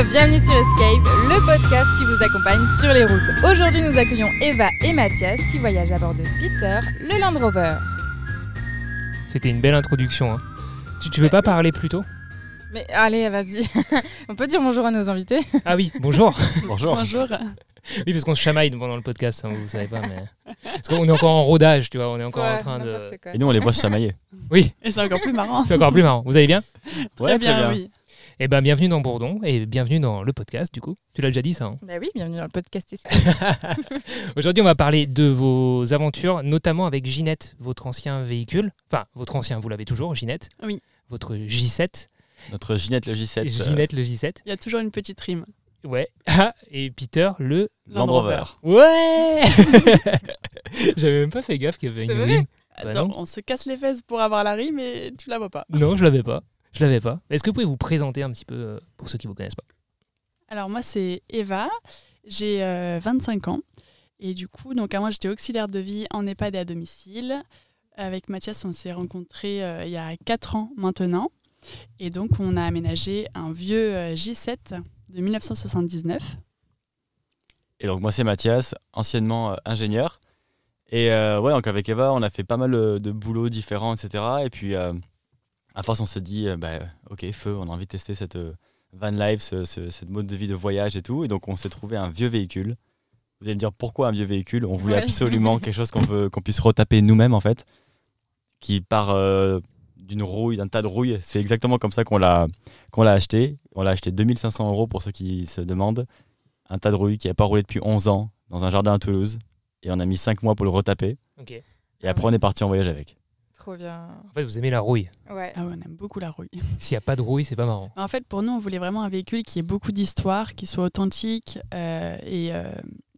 bienvenue sur Escape, le podcast qui vous accompagne sur les routes. Aujourd'hui, nous accueillons Eva et Mathias qui voyagent à bord de Peter, le Land Rover. C'était une belle introduction. Hein. Tu veux pas parler plus tôt ? Mais allez, vas-y. On peut dire bonjour à nos invités. Ah oui, bonjour. Bonjour. Bonjour. Oui, parce qu'on se chamaille pendant le podcast, hein, vous savez pas, mais... Parce qu'on est encore en rodage, tu vois, on est encore en train de... Et nous, on les voit se chamailler. Oui. Et c'est encore plus marrant. C'est encore plus marrant. Vous allez bien ? Très bien, oui. Eh bien, bienvenue dans Bourdon et bienvenue dans le podcast, du coup. Tu l'as déjà dit, ça hein ? Bah oui, bienvenue dans le podcast Escape. Aujourd'hui, on va parler de vos aventures, notamment avec Ginette, votre ancien véhicule. Enfin, votre ancien, vous l'avez toujours, Ginette. Oui. Votre J7. Notre Ginette le J7. Ginette le J7. Il y a toujours une petite rime. Ouais. Ah, et Peter le... Land Rover. Ouais. J'avais même pas fait gaffe qu'il y avait une C'est vrai rime. Bah Attends, non. on se casse les fesses pour avoir la rime et tu la vois pas. Non, je l'avais pas. Est-ce que vous pouvez vous présenter un petit peu pour ceux qui ne vous connaissent pas ? Alors moi c'est Eva, j'ai 25 ans et du coup donc avant j'étais auxiliaire de vie en EHPAD et à domicile. Avec Mathias on s'est rencontrés il y a 4 ans maintenant et donc on a aménagé un vieux J7 de 1979. Et donc, moi, c'est Mathias, anciennement ingénieur. Et ouais, donc avec Eva, on a fait pas mal de boulots différents, etc. Et puis, à force, on s'est dit, ok, feu, on a envie de tester cette van life, cette mode de vie de voyage et tout. Et donc, on s'est trouvé un vieux véhicule. Vous allez me dire pourquoi un vieux véhicule ? On voulait absolument quelque chose qu'on puisse retaper nous-mêmes, en fait, qui part d'une rouille, d'un tas de rouille. C'est exactement comme ça qu'on l'a acheté. On l'a acheté 2500 € pour ceux qui se demandent. Un tas de rouille qui n'a pas roulé depuis 11 ans dans un jardin à Toulouse. Et on a mis 5 mois pour le retaper. Ok. Et après, on est parti en voyage avec. Trop bien. En fait, vous aimez la rouille. Ouais. Ah ouais, on aime beaucoup la rouille. S'il n'y a pas de rouille, c'est pas marrant. En fait, pour nous, on voulait vraiment un véhicule qui ait beaucoup d'histoire, qui soit authentique. Et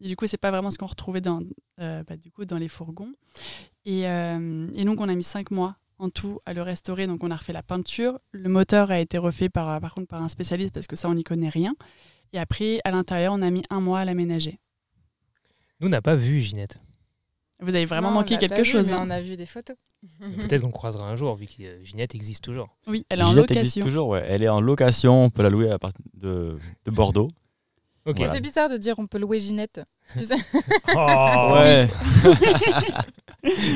du coup, c'est pas vraiment ce qu'on retrouvait dans les fourgons. Et donc, on a mis 5 mois en tout à le restaurer. Donc, on a refait la peinture. Le moteur a été refait par contre par un spécialiste parce que ça, on n'y connaît rien. Et après, à l'intérieur, on a mis 1 mois à l'aménager. Nous, on n'a pas vu Ginette. Vous avez vraiment Non, manqué on l'a pas quelque vu, chose. mais Hein. on a vu des photos. Peut-être qu'on croisera un jour, vu que Ginette existe toujours. Oui, elle est en Ginette existe location. toujours, ouais. Elle est en location. On peut la louer à partir de Bordeaux. Ok. Ça Voilà. fait bizarre de dire on peut louer Ginette. Tu sais Oh, Ouais,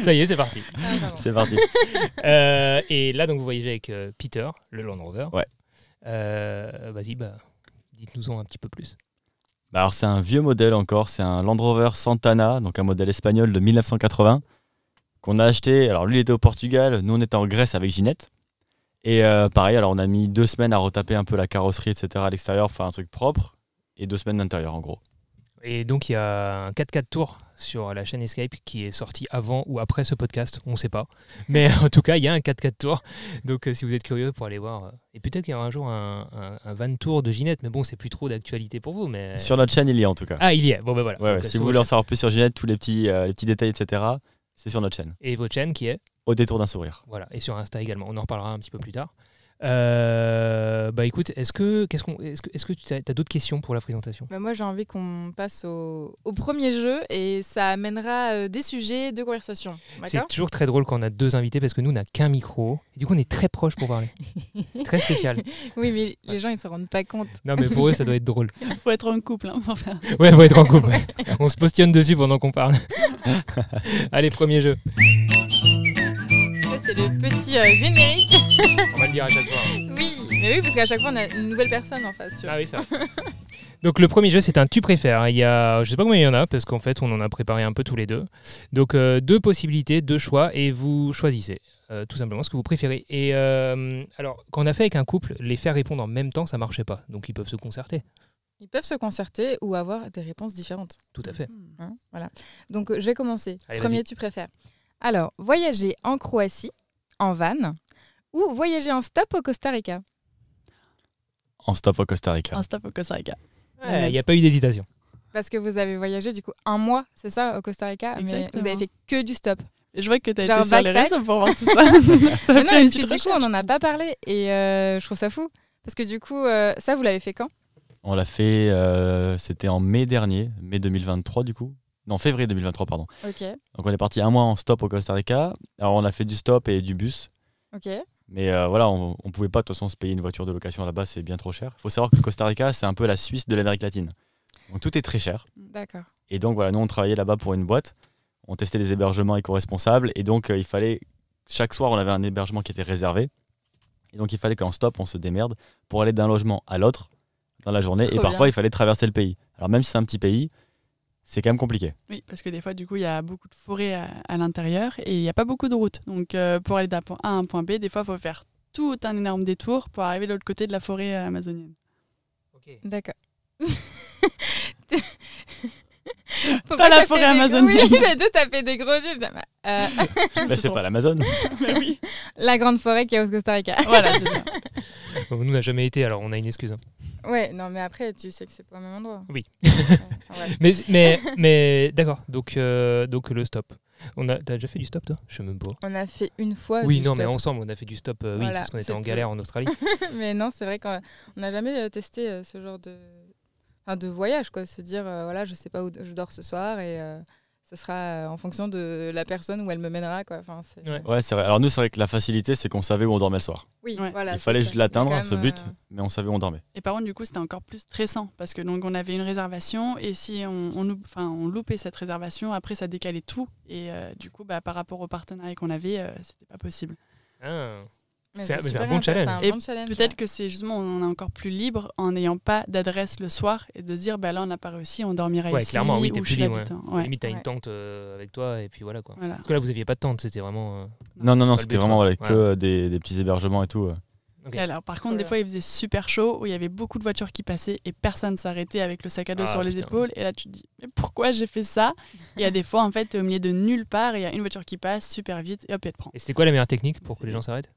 ça y est, c'est parti. c'est parti. Et là, donc, vous voyagez avec Peter, le Land Rover. Ouais. Vas-y, dites-nous-en un petit peu plus. Alors, c'est un vieux modèle encore. C'est un Land Rover Santana, donc un modèle espagnol de 1980 qu'on a acheté. Alors, lui, il était au Portugal. Nous, on était en Grèce avec Ginette. Et pareil, alors on a mis 2 semaines à retaper un peu la carrosserie, etc. à l'extérieur, pour faire un truc propre. Et 2 semaines d'intérieur, en gros. Et donc, il y a un 4x4 Tour sur la chaîne Escape qui est sorti avant ou après ce podcast, on ne sait pas. Mais en tout cas, il y a un 4x4 Tour. Donc, si vous êtes curieux pour aller voir... Et peut-être qu'il y aura un jour un van tour de Ginette. Mais bon, c'est plus trop d'actualité pour vous. Mais... Sur notre chaîne, il y a en tout cas. Ah, il y est. Bon, ben voilà. Ouais, Donc, si sur vous voulez votre en savoir plus sur Ginette, tous les petits détails, etc., c'est sur notre chaîne. chaîne. Et votre chaîne qui est... Au détour d'un sourire. Voilà. Et sur Insta également. On en reparlera un petit peu plus tard. Écoute, est-ce que tu as d'autres questions pour la présentation ? Bah moi, j'ai envie qu'on passe au premier jeu et ça amènera des sujets de conversation. C'est D'accord ? toujours très drôle quand on a 2 invités parce que nous, on n'a qu'un micro. Et du coup, on est très proches pour parler. Très spécial. Oui, mais les gens, ils se rendent pas compte. Non, mais pour eux, ça doit être drôle. Il faut être en couple. Hein, pour faire. Ouais, faut être en couple. On se postionne dessus pendant qu'on parle. Allez, premier jeu. Ça, c'est le petit générique. On va le dire à chaque fois. Oui, mais oui, parce qu'à chaque fois, on a une nouvelle personne en face. Tu vois. Ah oui, ça. Donc le premier jeu, c'est un tu préfères. Il y a, je sais pas combien il y en a parce qu'en fait, on en a préparé un peu tous les deux. Donc 2 possibilités, 2 choix et vous choisissez tout simplement ce que vous préférez. Et alors, quand on a fait avec un couple, les faire répondre en même temps, ça marchait pas. Donc ils peuvent se concerter. Ils peuvent se concerter ou avoir des réponses différentes. Tout à fait. Hein, voilà. Donc, je vais commencer. Allez, Premier, vas-y. tu préfères. Alors, voyager en Croatie, en van, ou voyager en stop au Costa Rica. En stop au Costa Rica. Un stop au Costa Rica. Il n'y a pas eu d'hésitation. Parce que vous avez voyagé du coup 1 mois, c'est ça, au Costa Rica, mais Exactement. vous avez fait que du stop. Et je vois que tu as Genre été sur les backpack. réseaux pour voir tout ça. Mais non, fait une parce petite que du coup, on n'en a pas parlé et je trouve ça fou. Parce que du coup, ça, vous l'avez fait quand ? On l'a fait, c'était en mai dernier, mai 2023 du coup. Non, février 2023, pardon. Ok, Donc on est parti 1 mois en stop au Costa Rica. Alors on a fait du stop et du bus. ok. Mais voilà, on pouvait pas de toute façon se payer une voiture de location là-bas, c'est bien trop cher. Il faut savoir que le Costa Rica, c'est un peu la Suisse de l'Amérique latine. Donc tout est très cher. D'accord. Et donc voilà, nous on travaillait là-bas pour une boîte, on testait les hébergements éco-responsables et donc il fallait, chaque soir on avait un hébergement qui était réservé. Et donc il fallait qu'en stop on se démerde pour aller d'un logement à l'autre dans la journée Trop et parfois bien. il fallait traverser le pays. Alors même si c'est un petit pays, c'est quand même compliqué. Oui, parce que des fois, du coup, il y a beaucoup de forêts à l'intérieur et il n'y a pas beaucoup de routes. Donc, pour aller d'un point A à un point B, des fois, il faut faire tout un énorme détour pour arriver de l'autre côté de la forêt amazonienne. D'accord. Faut Pas la que t'as forêt fait des- amazonienne. Oui, j'ai dit, t'as fait des gros yeux. Je disais, Mais c'est pas l'Amazone. Mais oui, la grande forêt qui est au Costa Rica. voilà, c'est ça. Bon, nous, on n'a jamais été, alors on a une excuse. Hein. Ouais, non, mais après, tu sais que c'est pas au même endroit. Oui. Ouais. Mais d'accord, donc le stop. T'as déjà fait du stop, toi? Je sais même pas. On a fait une fois. Oui, du non, mais stop. ensemble, on a fait du stop, oui, Voilà, parce qu'on était en c'était- galère en Australie. Mais non, c'est vrai qu'on n'a jamais testé ce genre de voyage, quoi. Se dire, voilà, je sais pas où je dors ce soir et ce sera en fonction de la personne où elle me mènera, quoi. Enfin, c'est... Ouais. Ouais, c'est vrai. Alors nous, c'est vrai que la facilité, c'est qu'on savait où on dormait le soir. Oui, Ouais. voilà. Il c'est fallait ça. juste l'atteindre, Mais quand ce même, but, mais on savait où on dormait. Et par contre, du coup, c'était encore plus stressant parce que donc on avait une réservation et si on loupait cette réservation, après ça décalait tout et du coup, par rapport au partenariat qu'on avait, c'était pas possible. Ah. Mais C'est super un bon intéressant, challenge. c'est un Et bon challenge, Peut-être que c'est justement on est encore plus libre en n'ayant pas d'adresse le soir et de se dire là on n'a pas réussi, on dormira Ouais, ici clairement, oui, t'es ou plus chez libre. l'habitant. Ouais. Ouais. Limite, t'as Ouais. une tente avec toi, et puis voilà quoi. Voilà. Parce que là, vous aviez pas de tente, c'était vraiment. Non, Pas le c'était but, vraiment quoi. voilà, que des petits hébergements et tout. Ok. Et alors, par contre, Trop des bien. fois, il faisait super chaud, où il y avait beaucoup de voitures qui passaient et personne s'arrêtait avec le sac à dos Ah, sur les putain. épaules. Et là, tu te dis, mais pourquoi j'ai fait ça? Et il y a des fois, en fait, t'es au milieu de nulle part, et il y a une voiture qui passe super vite, et hop, elle te prend. Et c'était quoi la meilleure technique pour que les gens s'arrêtent?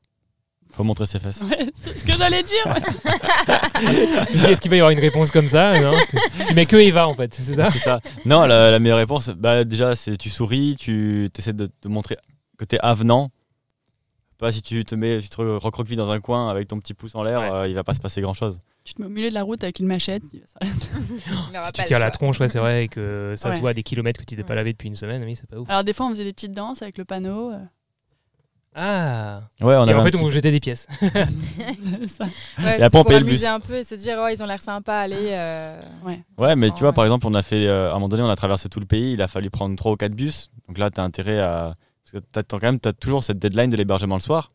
Faut montrer ses fesses. Ouais, c'est ce que j'allais dire. Ouais. Je me dis, est-ce qu'il va y avoir une réponse comme ça? Non. Tu mets que Eva en fait, c'est ça? C'est ça. Non, la meilleure réponse, déjà, c'est tu souris, tu essaies de te montrer que t'es avenant. Pas si tu te recroquevilles dans un coin avec ton petit pouce en l'air, Ouais. il va pas se passer grand chose. Tu te mets au milieu de la route avec une machette, il va s'arrêter. Il aura Si pas tu le tires la choix. tronche, ouais, c'est vrai, et que ça se Ouais. voit à des kilomètres que tu t'es pas lavé depuis une semaine, oui, c'est pas ouf. Alors, des fois, on faisait des petites danses avec le panneau. Ah! Ouais, on Et avait en un fait, petit- on vous jetait des pièces. Ça. Ouais, Et après, on c'était pour payait le amuser bus. un peu et se dire, oh, ils ont l'air sympas, allez. Ouais, mais tu vois, Ouais. par exemple, on a fait, à un moment donné, on a traversé tout le pays, il a fallu prendre 3 ou 4 bus. Donc là, t'as intérêt à. Parce que t'as toujours cette deadline de l'hébergement le soir.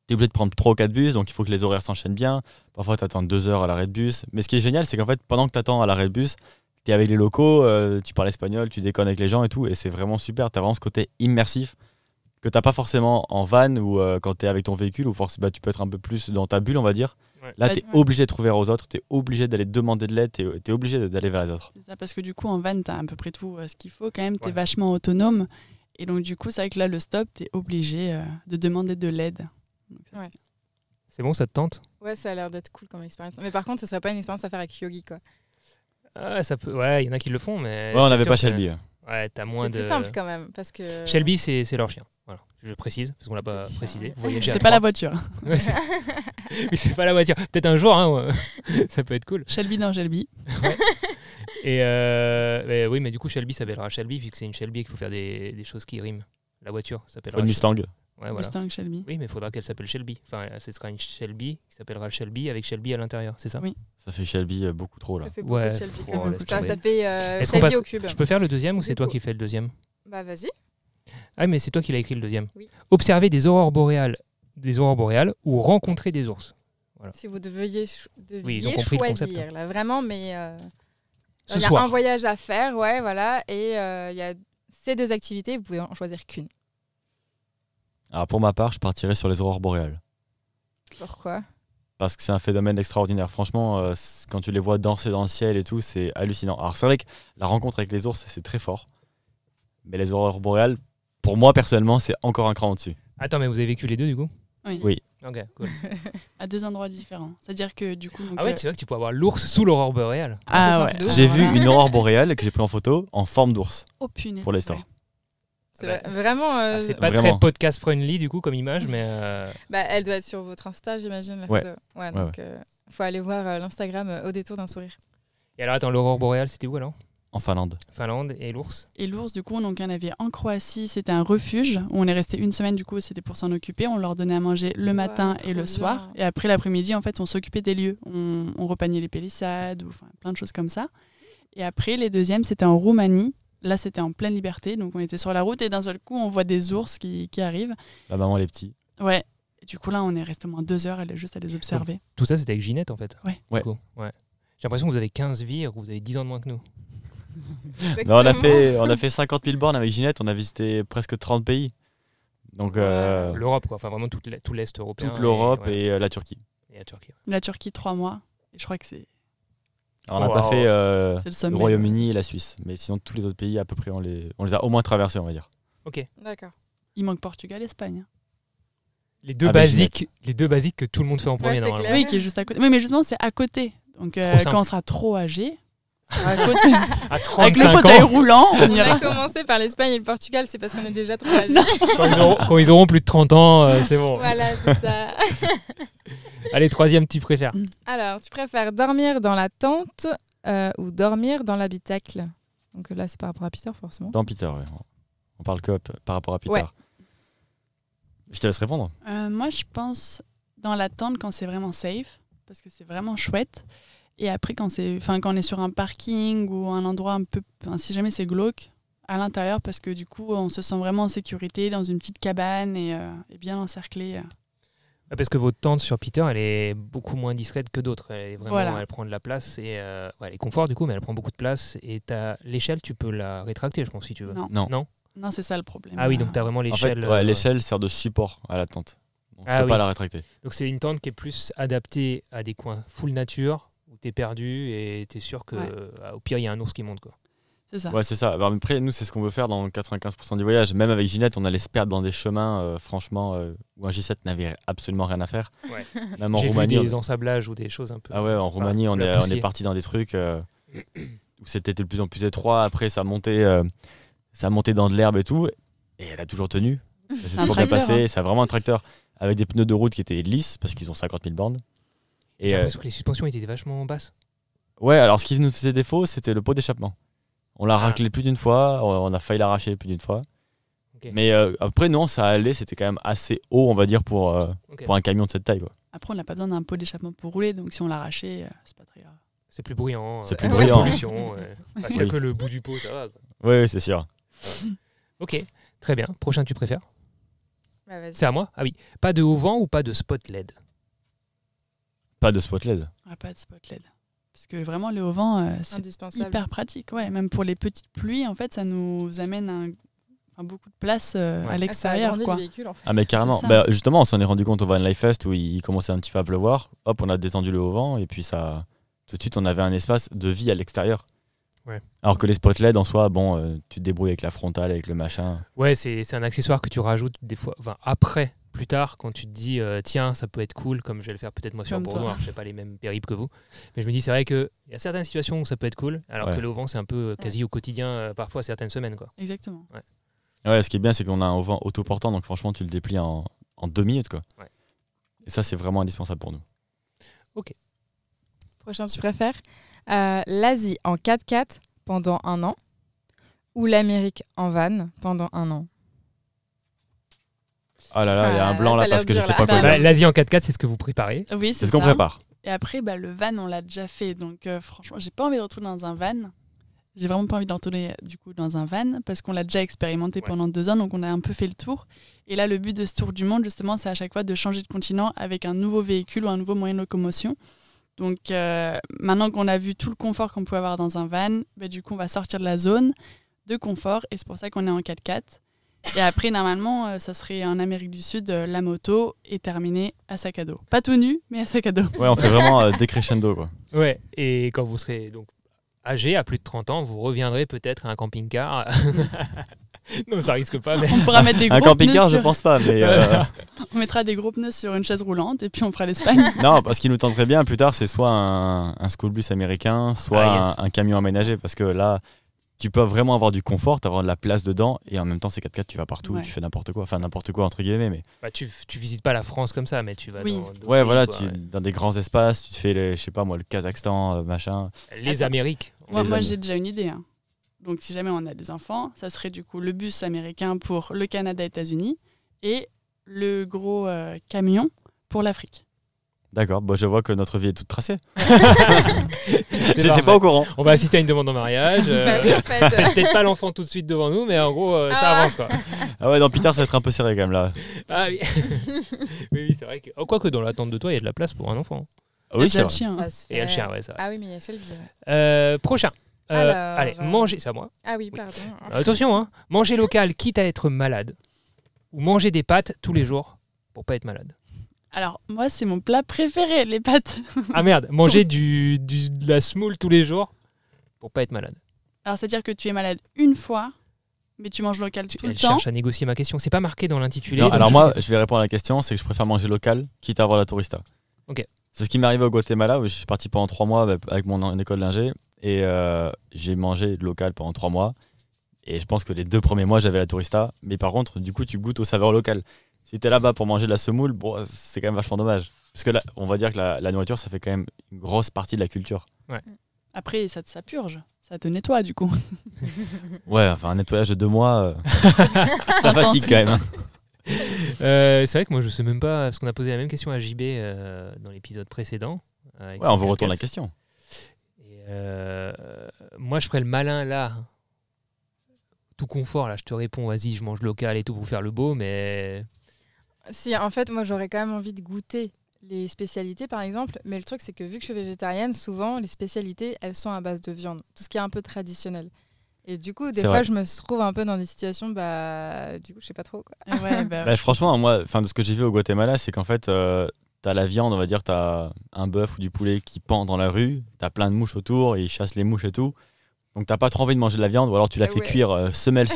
T'es obligé de prendre 3 ou 4 bus, donc il faut que les horaires s'enchaînent bien. Parfois, t'attends 2 heures à l'arrêt de bus. Mais ce qui est génial, c'est qu'en fait, pendant que t'attends à l'arrêt de bus, t'es avec les locaux, tu parles espagnol, tu déconnes avec les gens et tout, et c'est vraiment super. T'as vraiment ce côté immersif que t'as pas forcément en van ou quand t'es avec ton véhicule, où tu peux être un peu plus dans ta bulle, on va dire. Ouais. Là, Bah, t'es ouais. obligé de trouver aux autres, t'es obligé d'aller demander de l'aide, t'es obligé d'aller vers les autres. C'est ça, parce que du coup, en van, t'as à peu près tout ce qu'il faut quand même, t'es Ouais. vachement autonome. Et donc, du coup, c'est vrai que là, le stop, t'es obligé de demander de l'aide. Donc, ça, Ouais. C'est bon, ça te tente? Ouais, ça a l'air d'être cool comme expérience. Mais par contre, ce serait pas une expérience à faire avec Yogi, quoi. Ah, ça peut. Ouais, il y en a qui le font, mais. Ouais, on c'est n'avait sûr pas que- Shelby. Ouais, t'as moins C'est de. plus simple quand même, parce que. Shelby, c'est leur chien. Voilà, je précise, parce qu'on l'a pas précisé. Vous voyagez à C'est pas la trois. voiture. Ouais, c'est oui, c'est pas la voiture. Peut-être un jour, hein, ça peut être cool. Shelby dans Shelby. Et mais oui, mais du coup, Shelby s'appellera Shelby, vu que c'est une Shelby qu'il faut faire des choses qui riment. La voiture s'appellera. Une Mustang. Ouais, voilà. Mustang Shelby. Oui, mais il faudra qu'elle s'appelle Shelby. Enfin, ce sera une Shelby qui s'appellera Shelby avec Shelby à l'intérieur, c'est ça? Oui. Ça fait Shelby beaucoup trop là. Ça fait beaucoup Ouais, de Shelby. oh, quand même. laisse Ça, tomber. ça fait Est-ce qu'on Shelby passe- au cube. Je peux faire le deuxième ou c'est Du toi coup. qui fais le deuxième? Bah vas-y. Ah, mais c'est toi qui l'as écrit le deuxième. Oui. Observer des aurores boréales ou rencontrer des ours. Si vous deviez, Oui, ils ont compris le choisir, concept, là, vraiment, mais Ce il y a soir. un voyage à faire, ouais, voilà, et il y a ces deux activités, vous pouvez en choisir qu'une. Alors pour ma part, je partirais sur les aurores boréales. Pourquoi? Parce que c'est un phénomène extraordinaire. Franchement, quand tu les vois danser dans le ciel et tout, c'est hallucinant. Alors c'est vrai que la rencontre avec les ours, c'est très fort. Mais les aurores boréales, pour moi personnellement, c'est encore un cran au-dessus. Attends, mais vous avez vécu les deux du coup? Oui. Ok, cool. À 2 endroits différents. C'est-à-dire que du coup. Donc, Ah ouais, c'est vrai que tu peux avoir l'ours sous l'aurore boréale. Ça, ah c'est un ouais. truc de ouf. J'ai Voilà. vu une aurore boréale que j'ai pris en photo en forme d'ours. Oh punaise. Pour l'histoire. ouais. C'est Bah, vraiment. Ah, c'est pas Vraiment. très podcast friendly du coup comme image, mais Bah, elle doit être sur votre Insta, j'imagine, la Ouais. photo. Donc, faut aller voir l'Instagram au détour d'un sourire. Et alors attends, l'aurore boréale, c'était où alors? En Finlande. Finlande et l'ours. Et l'ours, du coup, donc, il y en avait en Croatie, c'était un refuge où on est resté une semaine, du coup, c'était pour s'en occuper. On leur donnait à manger le matin et le soir. Et après l'après-midi, en fait, on s'occupait des lieux. On repagnait les pélissades, ou plein de choses comme ça. Et après, les deuxièmes, c'était en Roumanie. Là, c'était en pleine liberté. Donc, on était sur la route et d'un seul coup, on voit des ours qui arrivent. La maman, les petits. Ouais. Et du coup, là, on est resté au moins 2 heures juste à les observer. Tout ça, c'était avec Ginette, en fait. Ouais. Du coup, ouais. J'ai l'impression que vous avez 15 vies et que vous avez 10 ans de moins que nous. Non, on a fait 50 000 bornes avec Ginette, on a visité presque 30 pays. Donc, L'Europe, quoi. Enfin, vraiment tout l'Est européen. toute l'Europe et la Turquie. Et la Turquie. La Turquie, 3 mois. Et je crois que c'est Alors, on n'a pas fait le le sommet. Royaume-Uni et la Suisse. Mais sinon, tous les autres pays, à peu près, on les a au moins traversés, on va dire. Ok. D'accord. Il manque Portugal, Espagne. Les deux Avec basiques que tout le monde fait en premier, c'est normalement. clair. Oui, qui est juste à côté. Oui, mais justement, c'est à côté. Donc, simple. quand on sera trop âgé, à côté. À Avec le 35 fauteuil ans, roulant, on On ira. a commencé par l'Espagne et le Portugal, c'est parce qu'on est déjà trop âgés. quand ils auront plus de 30 ans, c'est bon. Voilà, c'est ça. Allez, troisième, tu préfères. Alors, tu préfères dormir dans la tente ou dormir dans l'habitacle? Donc là, c'est par rapport à Peter, forcément. Dans Peter, ouais. On parle coop par rapport à Peter. Ouais. Je te laisse répondre. Moi, je pense dans la tente quand c'est vraiment safe, parce que c'est vraiment chouette. Et après, quand on est sur un parking ou un endroit un peu... si jamais c'est glauque, à l'intérieur, parce que du coup, on se sent vraiment en sécurité dans une petite cabane et bien encerclé. Parce que votre tente sur Peter, elle est beaucoup moins discrète que d'autres. Elle est vraiment, Voilà. elle prend de la place et elle est confort du coup, mais elle prend beaucoup de place. Et l'échelle, tu peux la rétracter, je pense, si tu veux. Non. Non. Non, c'est ça le problème. Ah oui, donc tu as vraiment En fait, l'échelle. l'échelle sert de support à la tente. Donc, tu Ah peux oui. pas la rétracter. Donc c'est une tente qui est plus adaptée à des coins full nature où tu es perdu et tu es sûr que au pire, il y a un ours qui monte, quoi. C'est ça. Ouais, c'est ça. Alors, après, nous, c'est ce qu'on veut faire dans 95% du voyage. Même avec Ginette, on allait se perdre dans des chemins, franchement, où un J7 n'avait absolument rien à faire. Ouais. Même en J'ai Roumanie. vu des ensablages ou des choses un peu. Ah ouais, en Roumanie, on la est poussière. parti dans des trucs où c'était de plus en plus étroit. Après, ça montait dans de l'herbe et tout. Et elle a toujours tenu. Ça s'est un toujours bien tracteur, passé. C'est vraiment un tracteur avec des pneus de route qui étaient lisses parce qu'ils ont 50 000 bornes. J'ai Et l'impression que les suspensions étaient vachement basses. ouais, alors ce qui nous faisait défaut, c'était le pot d'échappement. On l'a Ah. raclé plus d'une fois, on a failli l'arracher plus d'une fois. Ok. Mais après, non, ça allait, c'était quand même assez haut, on va dire, pour un camion de cette taille, quoi. Après, on n'a pas besoin d'un pot d'échappement pour rouler, donc si on l'arrachait, c'est pas très grave. C'est plus bruyant. C'est plus la bruyant. pollution, si t'as Oui. que le bout du pot, ça va, quoi. Oui, c'est sûr. Ok, très bien. Prochain, tu préfères? Bah, vas-y. C'est à moi? Ah oui. Pas de haut vent ou pas de spot LED? Pas de spot LED. Ah, pas de spot LED. Parce que vraiment, le haut vent, c'est Indispensable. hyper pratique. Ouais, même pour les petites pluies, en fait, ça nous amène beaucoup de place à l'extérieur, Ah, ça agrandit quoi. le véhicule, en fait. Ah mais carrément. ça. Bah, justement, on s'en est rendu compte au Van Life Fest où il commençait un petit peu à pleuvoir. Hop, on a détendu le haut vent et puis ça, tout de suite, on avait un espace de vie à l'extérieur. Ouais. Alors que les spots LED en soi, bon, tu te débrouilles avec la frontale, avec le machin. Ouais, c'est un accessoire que tu rajoutes des fois, enfin après, plus tard, quand tu te dis tiens, ça peut être cool, comme je vais le faire peut-être moi sur Comme Bordeaux, toi. alors je sais pas les mêmes périples que vous, mais je me dis c'est vrai qu'il y a certaines situations où ça peut être cool, alors Ouais. que le haut vent c'est un peu quasi au quotidien, parfois certaines semaines, quoi. Exactement. Ouais, ce qui est bien, c'est qu'on a un haut vent autoportant, donc franchement, tu le déplies en 2 minutes, quoi. Ouais. Et ça, c'est vraiment indispensable pour nous. Prochain, tu préfères l'Asie en 4x4 pendant 1 an ou l'Amérique en van pendant 1 an? Ah là là, il y a un Ah, blanc ça a là l'air parce que je dur, sais là. pas quoi Bah, dire. Bah, L'Asie en 4x4, c'est ce que vous préparez. Oui, C'est ce qu'on ça. prépare. Et après, le van, on l'a déjà fait. Donc, franchement, j'ai pas envie de retourner dans un van. J'ai vraiment pas envie de retourner du coup dans un van parce qu'on l'a déjà expérimenté Ouais. pendant 2 ans, donc on a un peu fait le tour. Et là, le but de ce tour du monde, justement, c'est à chaque fois de changer de continent avec un nouveau véhicule ou un nouveau moyen de locomotion. Donc, maintenant qu'on a vu tout le confort qu'on pouvait avoir dans un van, bah, du coup, on va sortir de la zone de confort et c'est pour ça qu'on est en 4x4. Et après, normalement, ça serait en Amérique du Sud, la moto est terminée à sac à dos. Pas tout nu, mais à sac à dos. Ouais, on fait vraiment décrescendo, quoi. Ouais, et quand vous serez donc âgé, à plus de 30 ans, vous reviendrez peut-être à un camping-car. Non, ça risque pas, mais... On pourra mettre des gros Un camping-car, pneus je sur... pense pas, mais On mettra des gros pneus sur une chaise roulante et puis on fera l'Espagne. non, parce qu'il nous tenterait bien plus tard, c'est soit un school bus américain, soit Ah, yes. un camion aménagé, parce que là, tu peux vraiment avoir du confort, avoir de la place dedans, et en même temps, c'est 4x4, tu vas partout, Ouais. tu fais n'importe quoi, enfin n'importe quoi entre guillemets, mais Bah, tu visites pas la France comme ça, mais tu vas Oui. dans d'autres ouais, pays, voilà, quoi, tu, dans des grands espaces, tu te fais, je sais pas moi, le Kazakhstan, machin. Les Attends. Amériques. Moi, Les amis. j'ai déjà une idée. Hein. Donc, si jamais on a des enfants, ça serait du coup le bus américain pour le Canada, États-Unis et le gros camion pour l'Afrique. D'accord, bon, je vois que notre vie est toute tracée. C'est J'étais parfait. pas au courant. On va assister à une demande en mariage. Bah oui, en fait. Faites peut-être pas l'enfant tout de suite devant nous, mais en gros, ça Ah. avance quoi. Ah ouais, dans Peter, ça va être un peu serré quand même là. Ah oui, oui, c'est vrai que. Oh, quoique dans l'attente de toi, il y a de la place pour un enfant. Ah oui, Il y c'est a le vrai. chien. Ça se Et il y a le fait. chien, ouais, ça. Ah oui, mais il y a Shelby. Ouais. Prochain. Alors, allez, manger, c'est à moi. Ah oui, pardon. Attention, hein. Manger local, quitte à être malade. Ou manger des pâtes tous les jours pour pas être malade. Alors, moi, c'est mon plat préféré, les pâtes. Ah merde, manger de la semoule tous les jours pour pas être malade. Alors, c'est-à-dire que tu es malade une fois, mais tu manges local tout le Elle temps. cherche à négocier ma question. C'est pas marqué dans l'intitulé. Non, donc alors je moi, sais- je vais répondre à la question, c'est que je préfère manger local, quitte à avoir la tourista. Ok. C'est ce qui m'est arrivé au Guatemala, où je suis parti pendant 3 mois avec mon école d'ingé, et j'ai mangé local pendant 3 mois. Et je pense que les 2 premiers mois, j'avais la tourista, mais par contre, du coup, tu goûtes aux saveurs locales. Si t'es là-bas pour manger de la semoule, bon, c'est quand même vachement dommage. Parce que là, on va dire que la nourriture, ça fait quand même une grosse partie de la culture. Après, ça purge. Ça te nettoie, du coup. Ouais, enfin, un nettoyage de 2 mois, ça fatigue quand même. c'est vrai que moi je sais même pas, parce qu'on a posé la même question à JB dans l'épisode précédent. Ouais, on vous retourne la question. Et, moi je ferais le malin là. Tout confort là, je te réponds, vas-y, je mange local et tout pour faire le beau, mais. Si, en fait, moi, j'aurais quand même envie de goûter les spécialités, par exemple. Mais le truc, c'est que vu que je suis végétarienne, souvent, les spécialités, elles sont à base de viande. Tout ce qui est un peu traditionnel. Et du coup, des C'est fois, vrai. je me trouve un peu dans des situations, du coup, je sais pas trop, quoi. Ouais, Bah, franchement, moi, de ce que j'ai vu au Guatemala, c'est qu'en fait, t'as la viande, on va dire, t'as un bœuf ou du poulet qui pend dans la rue, t'as plein de mouches autour, et ils chassent les mouches et tout. Donc t'as pas trop envie de manger de la viande, ou alors tu la fais Ouais. cuire semelle.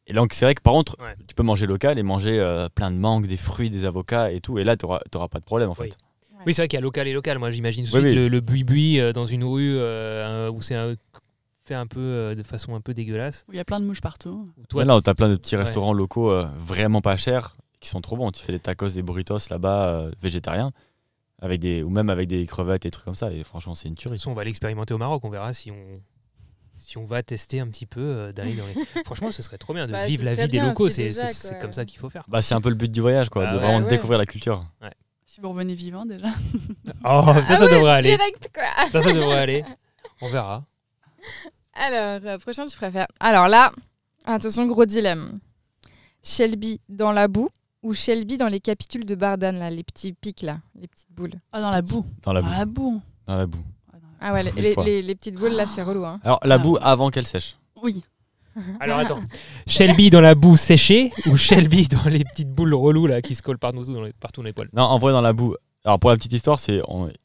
Et donc c'est vrai que par contre, Ouais. tu peux manger local et manger plein de mangues, des fruits, des avocats et tout, et là t'auras pas de problème en fait. Oui. Oui, c'est vrai qu'il y a local et local. Moi j'imagine tout de Oui, suite oui. le boui-boui dans une rue où c'est fait un peu de façon un peu dégueulasse. Il y a plein de mouches partout. Où toi, Là, t'as plein de petits Ouais. restaurants locaux vraiment pas chers qui sont trop bons. Tu fais des tacos, des burritos là-bas végétariens, ou même avec des crevettes et des trucs comme ça, et franchement c'est une de toute tuerie. façon, on va l'expérimenter au Maroc. On verra si on va tester un petit peu d'aller dans les. Franchement, ce serait trop bien de Bah, vivre ce la serait vie des bien, locaux. si C'est déjà, c'est quoi. comme ça qu'il faut faire. Bah, c'est un peu le but du voyage, quoi, Ah de ouais. vraiment Ouais. découvrir la culture. Si vous revenez vivant, déjà. Oh, ça Ah ouais, devrait aller. Direct, quoi. Ça devrait aller. On verra. Alors, prochain, tu préfères. Alors là, attention, gros dilemme. Shelby dans la boue ou Shelby dans les capitules de Bardane, là, les petits pics, là, les petites boules. Ah, dans la boue. Dans la boue. Dans la boue. Dans la boue. Ah ouais, Des fois. les petites boules, là, c'est relou. Hein. Alors la Ah. boue avant qu'elle sèche. Oui. Alors attends. Shelby dans la boue séchée ou Shelby dans les petites boules reloues là qui se collent partout dans les poils. Non, en vrai dans la boue. Alors pour la petite histoire,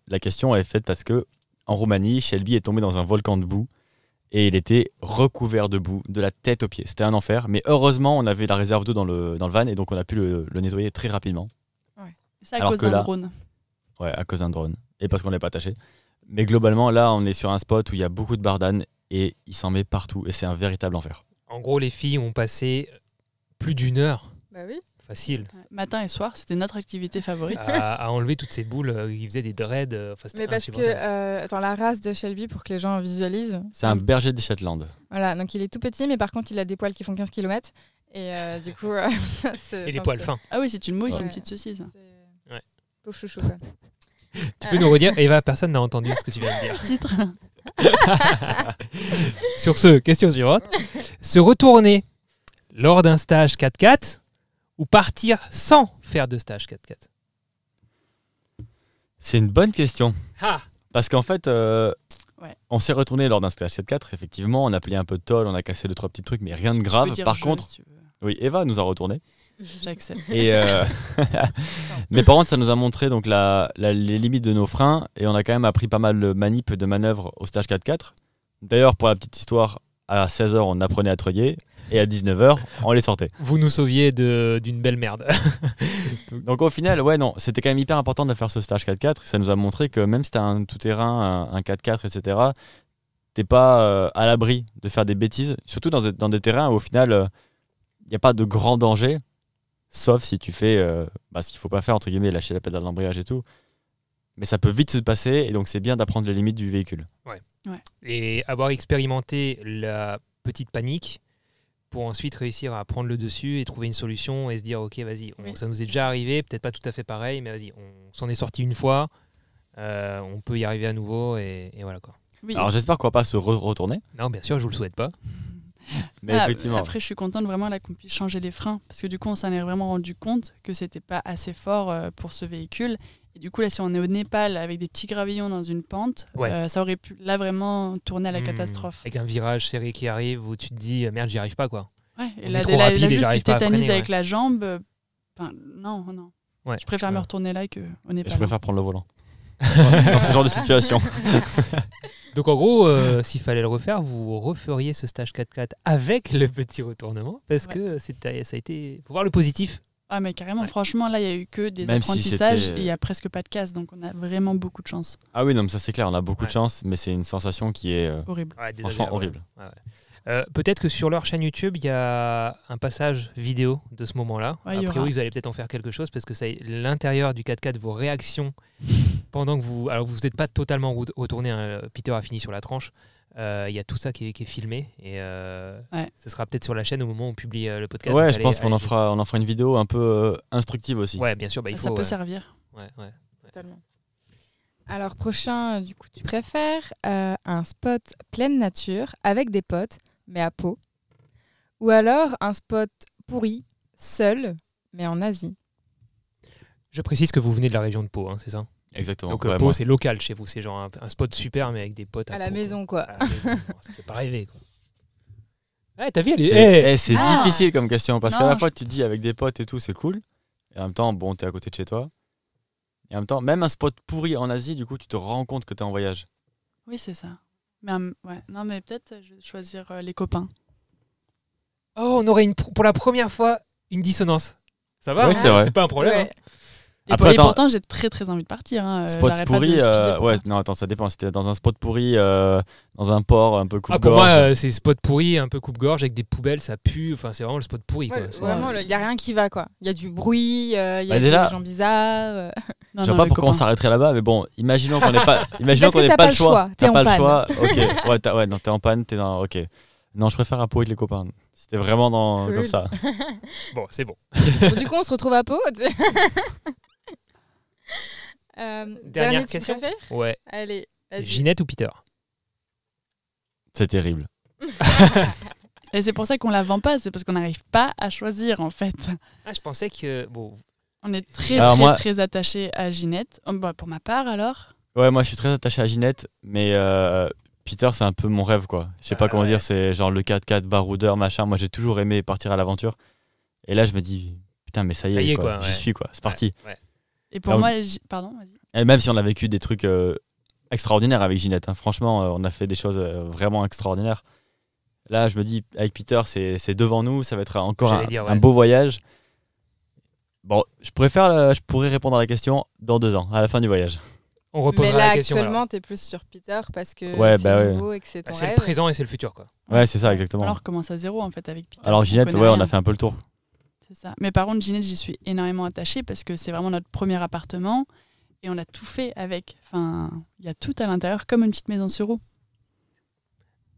la question est faite parce que en Roumanie, Shelby est tombé dans un volcan de boue et il était recouvert de boue de la tête aux pieds. C'était un enfer, mais heureusement on avait la réserve d'eau dans le van et donc on a pu le nettoyer très rapidement. C'est à Alors cause que d'un là- drone. Ouais, à cause d'un drone et parce qu'on l'est pas attaché. Mais globalement là, on est sur un spot où il y a beaucoup de bardanes et il s'en met partout et c'est un véritable enfer. En gros, les filles ont passé plus d'une heure Bah oui. facile Ouais. Matin et soir, c'était notre activité favorite. à enlever toutes ces boules qui faisaient des dreads. Enfin, c'était Mais parce que, insupportable. attends, la race de Shelby, pour que les gens visualisent. C'est un berger des Shetland. Voilà, donc il est tout petit, mais par contre, il a des poils qui font 15 km. Et du coup, Et des poils fins. Ah oui, si tu le mouilles, c'est Ouais. une petite saucisse. Ouais. Pauvre chouchou, quoi. Tu peux nous redire Eva, personne n'a entendu ce que tu viens de dire. Titre. Sur ce, question suivante. Se retourner lors d'un stage 4x4 ou partir sans faire de stage 4x4 C'est une bonne question. Ah Parce qu'en fait, Ouais. on s'est retourné lors d'un stage 7-4, effectivement, on a plié un peu de tôle, on a cassé 2-3 petits trucs, mais rien de Tu peux grave. dire Par je, contre, si tu veux. oui, Eva nous a retourné. J'accepte. Et mais par contre, ça nous a montré donc les limites de nos freins et on a quand même appris pas mal de manip, de manœuvres au stage 4-4. D'ailleurs, pour la petite histoire, à 16h, on apprenait à treuiller et à 19h, on les sortait. Vous nous sauviez d'une belle merde. Donc au final, ouais, non, c'était quand même hyper important de faire ce stage 4x4. Ça nous a montré que même si tu as un tout-terrain, un 4x4, etc., t'es pas à l'abri de faire des bêtises, surtout dans des terrains où au final, il n'y a pas de grand danger, sauf si tu fais ce qu'il faut pas faire, entre guillemets, lâcher la pédale d'embrayage et tout. Mais ça peut vite se passer, et donc c'est bien d'apprendre les limites du véhicule. Ouais. Et avoir expérimenté la petite panique pour ensuite réussir à prendre le dessus et trouver une solution et se dire ok vas-y, ça nous est déjà arrivé, peut-être pas tout à fait pareil, mais vas-y, on s'en est sorti une fois, on peut y arriver à nouveau et voilà quoi. Oui. Alors j'espère qu'on va pas se retourner. Non, bien sûr, je vous le souhaite pas. Mais Ah, effectivement. Après, je suis contente vraiment là qu'on puisse changer les freins parce que du coup, on s'en est vraiment rendu compte que c'était pas assez fort pour ce véhicule. Et du coup, là, si on est au Népal avec des petits gravillons dans une pente, ça aurait pu là vraiment tourner à la catastrophe. Avec un virage serré qui arrive où tu te dis merde, j'y arrive pas quoi. Ouais, et On là, est trop rapide et juste, j'arrive tu pas à tétanises freiner, avec la jambe. Non. Ouais. Je préfère me retourner là qu'au Népal. Je préfère prendre le volant. Dans ce genre de situation. Donc en gros, s'il fallait le refaire, vous referiez ce stage 4x4 avec le petit retournement parce que ça a été. Faut voir le positif. Ah mais carrément, franchement, là, il n'y a eu que des Même si apprentissages et il n'y a presque pas de casse, donc on a vraiment beaucoup de chance. Ah oui, non, mais ça c'est clair, on a beaucoup de chance, mais c'est une sensation qui est Horrible. franchement horrible. Peut-être que sur leur chaîne YouTube, il y a un passage vidéo de ce moment-là. Ouais, A priori, vous allez peut-être en faire quelque chose parce que c'est l'intérieur du 4x4, vos réactions pendant que vous... Alors, vous n'êtes pas totalement retourné, hein, Peter a fini sur la tranche. Il y a tout ça qui est filmé et ce sera peut-être sur la chaîne au moment où on publie le podcast. Ouais, je pense qu'on en fera une vidéo un peu instructive aussi. Ouais, bien sûr, il faut... Ça peut servir. Ouais. Totalement. Alors, prochain, du coup, tu préfères un spot pleine nature avec des potes, mais à Pau, ou alors un spot pourri, seul, mais en Asie? Je précise que vous venez de la région de Pau, hein, c'est ça? Exactement. Donc ouais, Pau, c'est local chez vous, c'est genre un spot super, mais avec des potes à Pau, la maison, quoi. À la maison, ça fait pas rêver, quoi. Ouais, t'as vu, elle c'est Ah. difficile comme question, parce qu'à Non, la fois tu te dis avec des potes et tout, c'est cool, et en même temps, bon, t'es à côté de chez toi. Et en même temps, même un spot pourri en Asie, du coup, tu te rends compte que t'es en voyage. Oui, c'est ça. Mais, non, mais peut-être je vais choisir les copains. Oh, on aurait pour la première fois une dissonance. Ça va, Ouais, hein, c'est vrai. c'est pas un problème. Ouais. Hein. Et, Après, et attends. pourtant, j'ai très très envie de partir. Spot J'arrête pas pourri, de speeder pour ouais, ça. non, attends, ça dépend. Si t'es dans un spot pourri, dans un port un peu Pour coupe-gorge. moi, c'est spot pourri, un peu coupe-gorge, avec des poubelles, ça pue. Enfin, c'est vraiment le spot pourri. Ouais, Quoi. C'est- vraiment, il n'y a rien qui va, quoi. Il y a du bruit, il y a déjà- des gens bizarres. Non, Je sais non, pas les pourquoi on copains. s'arrêterait là-bas, mais bon, imaginons qu'on n'ait pas, imaginons Parce qu'on que n'ait t'as pas pas le le choix. choix, t'es T'as en pas le panne. choix. Ok, ouais, non, t'es en panne, t'es dans. Ok. Non, je préfère à Pau avec les copains. C'était vraiment Cool. comme ça. Bon, c'est bon. Bon, du coup, on se retrouve à Pau. Dernier, tu question. préfères? Ouais. Allez, vas-y. Ginette ou Peter? C'est terrible. Et c'est pour ça qu'on la vend pas, c'est parce qu'on n'arrive pas à choisir en fait. Ah, je pensais que. Bon, On est très Alors très moi- très attaché à Ginette. Pour ma part alors. Ouais, moi je suis très attaché à Ginette, mais Peter c'est un peu mon rêve quoi. Je sais pas comment ouais. dire, c'est genre le 4x4 baroudeur machin. Moi j'ai toujours aimé partir à l'aventure. Et là je me dis putain mais ça y est, quoi. J'y ouais. suis quoi, c'est parti. Ouais. Et pour Ah, moi, pardon, vas-y. Et même si on a vécu des trucs extraordinaires avec Ginette, hein. Franchement on a fait des choses vraiment extraordinaires. Là je me dis avec Peter c'est devant nous, ça va être encore J'allais dire, ouais. un beau voyage. Bon, je pourrais répondre à la question dans 2 ans, à la fin du voyage. On reposera Mais là, la question. alors. actuellement, t'es plus sur Peter parce que Ouais, c'est bah ouais. nouveau et que c'est ton Bah, c'est le rêve. présent et c'est le futur, quoi. Ouais, c'est ça exactement. Alors on recommence à zéro en fait avec Peter. Alors Ginette, connaît ouais, on rien. a fait un peu le tour. C'est ça. Mais par contre, Ginette, j'y suis énormément attachée parce que c'est vraiment notre premier appartement et on a tout fait avec. Enfin, il y a tout à l'intérieur comme une petite maison sur roue.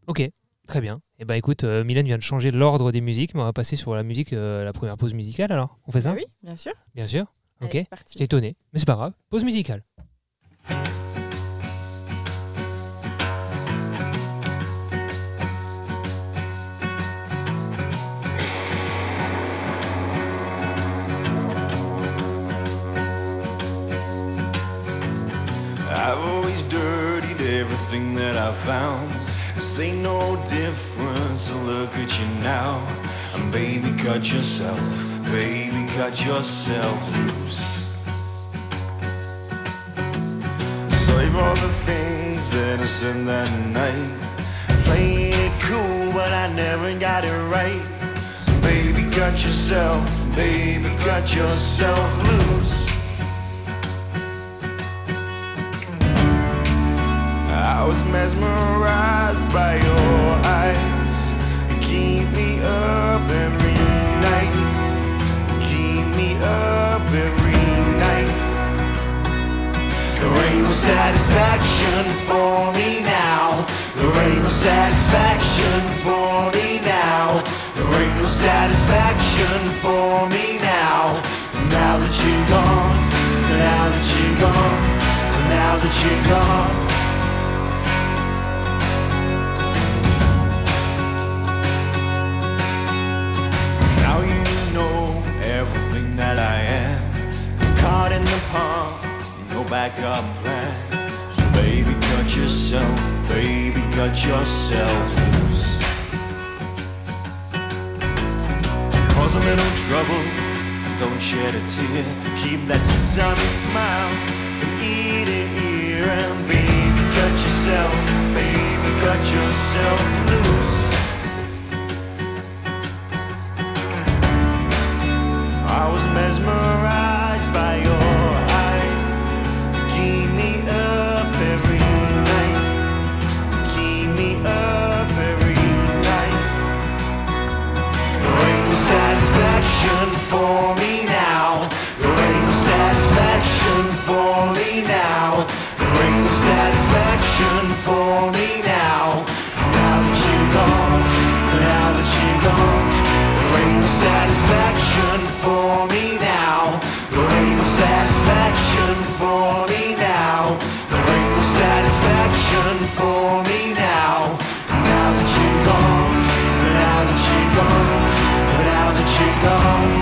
Ok, très bien. Et bah écoute, Mylène vient de changer l'ordre des musiques, mais on va passer sur la musique, la première pause musicale alors. On fait ça? Ah oui, bien sûr. Bien sûr. Ok. Allez, c'est parti. J'étais étonné, mais c'est pas grave. Pause musicale. I've always dirtied everything that I found. This ain't no difference, so look at you now. And baby, cut yourself loose. Save all the things that I said that night. Playing it cool, but I never got it right. Baby, cut yourself loose. I was mesmerized by your eyes. You keep me up every night. Keep me up every night. There ain't no satisfaction for me now. There ain't no satisfaction for me now. There ain't no satisfaction for me now. Now that you're gone, now that you're gone, now that you're gone. Now you know everything that I am. Caught in the palm, no backup plan. So baby, cut yourself, baby, cut yourself loose. Cause a little trouble, don't shed a tear. Keep that sunny smile from ear to ear. And baby, cut yourself, baby, cut yourself loose. I was mesmerized by your eyes. Keep me up every night. Keep me up every night. There ain't no satisfaction for me now. There ain't no satisfaction for me now. There ain't no satisfaction for me now. Now that you're gone, now that you're gone. There ain't no satisfaction for me now. There ain't no satisfaction for me now. There ain't no satisfaction for me now. Now that you're gone, now that you're gone, now that you're gone.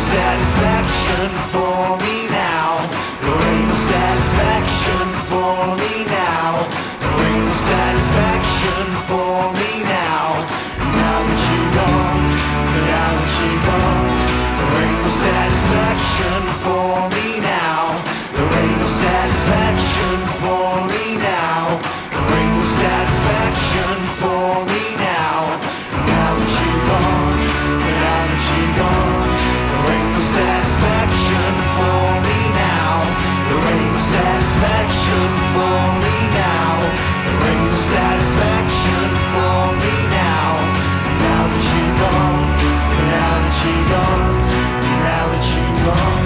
Satisfaction for me now. There ain't no satisfaction for me now. There ain't no satisfaction for me now. Now that you're gone, now that you're gone. There ain't no satisfaction for me now. There ain't no satisfaction for me now. There ain't no satisfaction for me now. Now that you're gone, now that you're gone. There ain't no satisfaction for me now. There ain't no satisfaction for me now. There ain't no satisfaction for me now. Now that you're gone, now that you're gone, now that you're gone.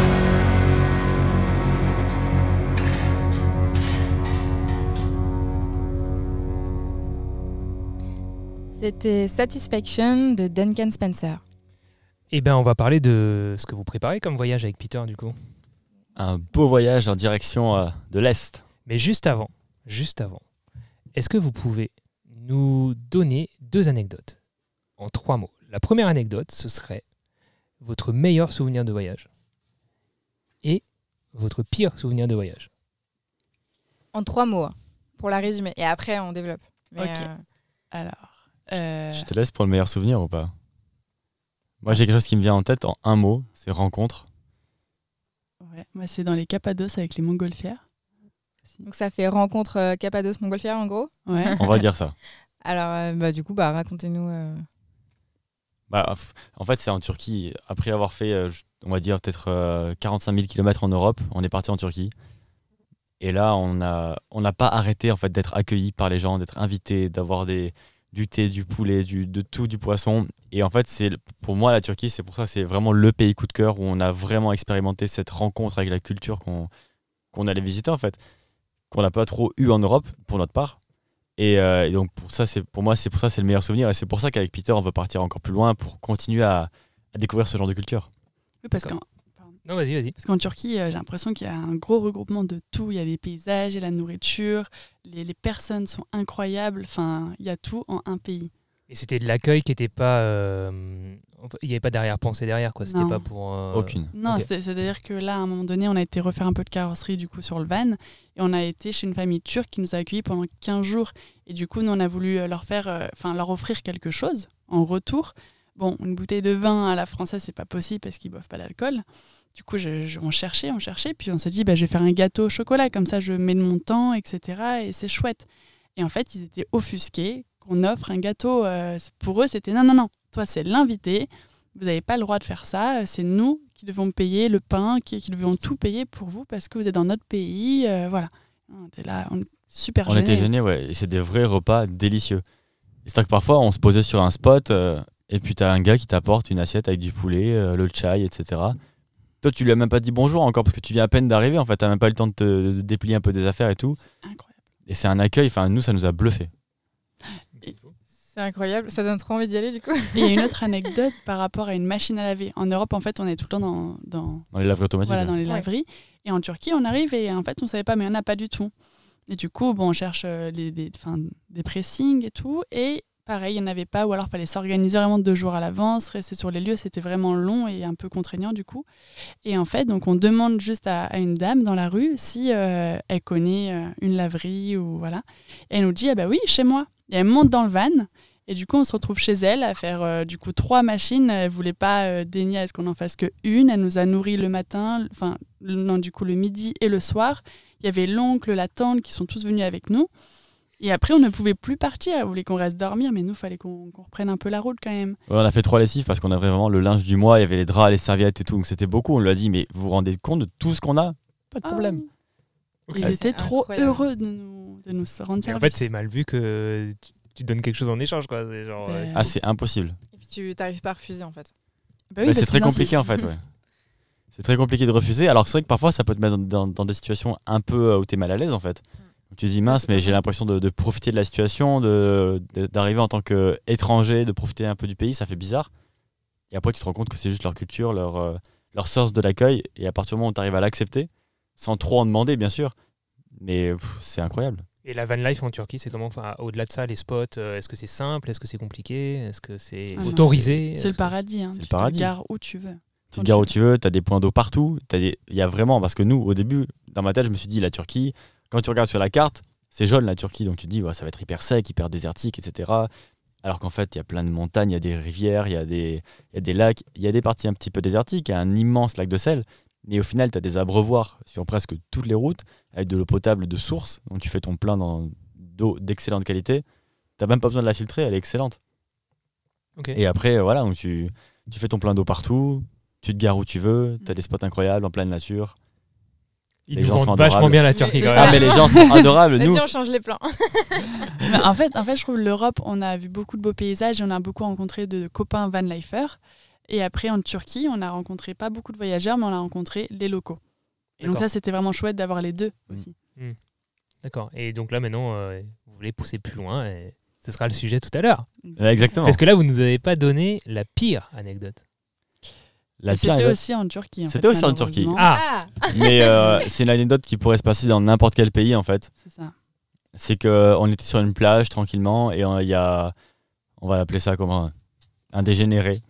C'était Satisfaction de Duncan Spencer. Eh bien, on va parler de ce que vous préparez comme voyage avec Peter, du coup. Un beau voyage en direction de l'Est. Mais juste avant, est-ce que vous pouvez nous donner 2 anecdotes en 3 mots? La première anecdote, ce serait votre meilleur souvenir de voyage et votre pire souvenir de voyage. En 3 mots, hein, pour la résumer. Et après, on développe. Mais, Ok. Alors, Je te laisse pour le meilleur souvenir ou pas? Moi, j'ai quelque chose qui me vient en tête en un mot, c'est rencontre. ouais, moi, c'est dans les Cappadoces avec les montgolfières. Donc ça fait rencontre Cappadoce-Montgolfière en gros. Ouais. On va dire ça. Alors du coup, racontez-nous. En fait, c'est en Turquie. Après avoir fait, on va dire, peut-être 45 000 km en Europe, on est parti en Turquie. Et là, on n'a pas arrêté en fait, d'être accueillis par les gens, d'être invités, d'avoir du thé, du poulet, de tout, du poisson. Et en fait, pour moi, la Turquie, c'est pour ça c'est vraiment le pays coup de cœur où on a vraiment expérimenté cette rencontre avec la culture qu'on allait visiter, en fait, qu'on n'a pas trop eu en Europe, pour notre part. Et donc, pour moi, c'est pour ça c'est le meilleur souvenir. Et c'est pour ça qu'avec Peter, on veut partir encore plus loin pour continuer à découvrir ce genre de culture. Oui, parce qu'en Non, vas-y. Parce qu'en Turquie, j'ai l'impression qu'il y a un gros regroupement de tout. Il y a les paysages, il y a la nourriture, les personnes sont incroyables. Enfin, il y a tout en un pays. Et c'était de l'accueil qui n'était pas... Il n'y avait pas d'arrière-pensée derrière, quoi. C'était Non. pas pour... Aucune. Non, Ok. c'est-à-dire que là, à un moment donné, on a été refaire un peu de carrosserie du coup sur le van. Et on a été chez une famille turque qui nous a accueillis pendant 15 jours. Et du coup, nous, on a voulu leur offrir quelque chose en retour. Bon, une bouteille de vin à la française, c'est pas possible parce qu'ils boivent pas d'alcool. Du coup, on cherchait, puis on s'est dit, je vais faire un gâteau au chocolat, comme ça je mets de mon temps, etc. Et c'est chouette. Et en fait, ils étaient offusqués qu'on offre un gâteau. Pour eux, c'était non, toi c'est l'invité, vous n'avez pas le droit de faire ça, c'est nous qui devons payer le pain, qui devons tout payer pour vous parce que vous êtes dans notre pays. Voilà. On était là, on était super gênés. On était gênés, ouais. Et c'est des vrais repas délicieux. C'est-à-dire que parfois, on se posait sur un spot et puis tu as un gars qui t'apporte une assiette avec du poulet, le chai, etc. Toi, tu lui as même pas dit bonjour encore parce que tu viens à peine d'arriver. En fait, tu n'as même pas eu le temps de te déplier un peu des affaires et tout. Incroyable. Et c'est un accueil, nous, ça nous a bluffé. C'est incroyable, ça donne trop envie d'y aller du coup. Et il y a une autre anecdote par rapport à une machine à laver. En Europe, en fait, on est tout le temps dans les laveries automatiques. Voilà, dans les laveries. Et en Turquie, on arrive et en fait, on ne savait pas, mais il n'y en a pas du tout. Et du coup, on cherche des pressings et tout. Et pareil, il n'y en avait pas, ou alors il fallait s'organiser vraiment 2 jours à l'avance, rester sur les lieux. C'était vraiment long et un peu contraignant du coup. Et en fait, donc, on demande juste à une dame dans la rue si elle connaît une laverie ou voilà. Et elle nous dit, ah bah oui, chez moi. Et elle monte dans le van. Et du coup, on se retrouve chez elle à faire 3 machines. Elle ne voulait pas dénier à ce qu'on n'en fasse qu'une. Elle nous a nourris le matin, le midi et le soir. Il y avait l'oncle, la tante qui sont tous venus avec nous. Et après, on ne pouvait plus partir. Elle voulait qu'on reste dormir, mais nous, il fallait qu'on reprenne un peu la route quand même. Ouais, on a fait 3 lessives parce qu'on avait vraiment le linge du mois. Il y avait les draps, les serviettes et tout. Donc c'était beaucoup. On lui a dit, mais vous vous rendez compte de tout ce qu'on a ? Pas de problème. Ils étaient trop heureux de nous rendre service. En fait, c'est mal vu que tu donnes quelque chose en échange, quoi. C'est genre, c'est impossible. Et puis tu n'arrives pas à refuser en fait. C'est très compliqué en fait, ouais. C'est très compliqué de refuser. Alors c'est vrai que parfois ça peut te mettre dans des situations un peu où tu es mal à l'aise en fait. Tu te dis mince, mais j'ai l'impression de profiter de la situation, d'arriver en tant qu'étranger, de profiter un peu du pays, ça fait bizarre. Et après tu te rends compte que c'est juste leur culture, leur source de l'accueil. Et à partir du moment où tu arrives à l'accepter, sans trop en demander bien sûr, mais c'est incroyable. Et la van life en Turquie, c'est comment ? Enfin, au-delà de ça, les spots, est-ce que c'est simple ? Est-ce que c'est compliqué ? Est-ce que c'est autorisé ? C'est le paradis. C'est le tu paradis. te gares où tu veux. Tu te gares où tu veux, tu as des points d'eau partout. Il y a vraiment, parce que nous, au début, dans ma tête, je me suis dit, la Turquie, quand tu regardes sur la carte, c'est jaune la Turquie, donc tu te dis, ça va être hyper sec, hyper désertique, etc. Alors qu'en fait, il y a plein de montagnes, il y a des rivières, il y a des lacs, il y a des parties un petit peu désertiques, il y a un immense lac de sel. Mais au final, tu as des abreuvoirs sur presque toutes les routes, avec de l'eau potable de source, donc tu fais ton plein d'eau d'excellente qualité. Tu n'as même pas besoin de la filtrer, elle est excellente. Okay. Et après, voilà, donc tu fais ton plein d'eau partout, tu te gares où tu veux, tu as des spots incroyables en pleine nature. Ils nous vendent vachement bien la Turquie quand même. Ah, mais les gens sont adorables. Vas-y, nous, on change les plans. En fait, je trouve l'Europe, on a vu beaucoup de beaux paysages et on a beaucoup rencontré de copains van-lifers. Et après, en Turquie, on a rencontré pas beaucoup de voyageurs, mais on a rencontré les locaux. Et donc ça, c'était vraiment chouette d'avoir les deux aussi. D'accord. Et donc là, maintenant, vous voulez pousser plus loin et ce sera le sujet tout à l'heure. Exactement. Parce que là, vous ne nous avez pas donné la pire anecdote. C'était aussi en Turquie. C'était aussi en Turquie. Ah. Mais c'est une anecdote qui pourrait se passer dans n'importe quel pays, en fait. C'est ça. C'est qu'on était sur une plage tranquillement et il y a, on va l'appeler ça comment, un dégénéré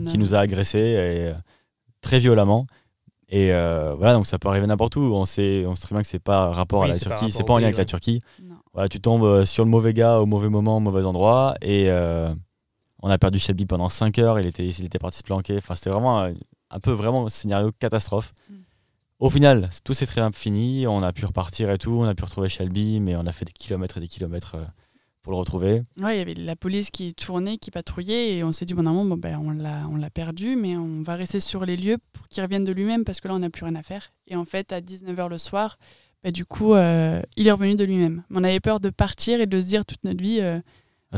qui nous a agressés très violemment. Et voilà, donc ça peut arriver n'importe où. On sait très bien que c'est pas rapport à la Turquie, c'est pas en lien avec la Turquie. Voilà, tu tombes sur le mauvais gars au mauvais moment, au mauvais endroit. Et on a perdu Shelby pendant 5 heures. Il était parti se planquer. Enfin, c'était vraiment un peu un scénario catastrophe. Au final, tout s'est très bien fini. On a pu repartir et tout. On a pu retrouver Shelby, mais on a fait des kilomètres et des kilomètres pour le retrouver. Ouais, il y avait la police qui tournait, qui patrouillait, et on s'est dit on l'a perdu, mais on va rester sur les lieux pour qu'il revienne de lui-même parce que là on n'a plus rien à faire. Et en fait, à 19h le soir, du coup, il est revenu de lui-même. On avait peur de partir et de se dire toute notre vie.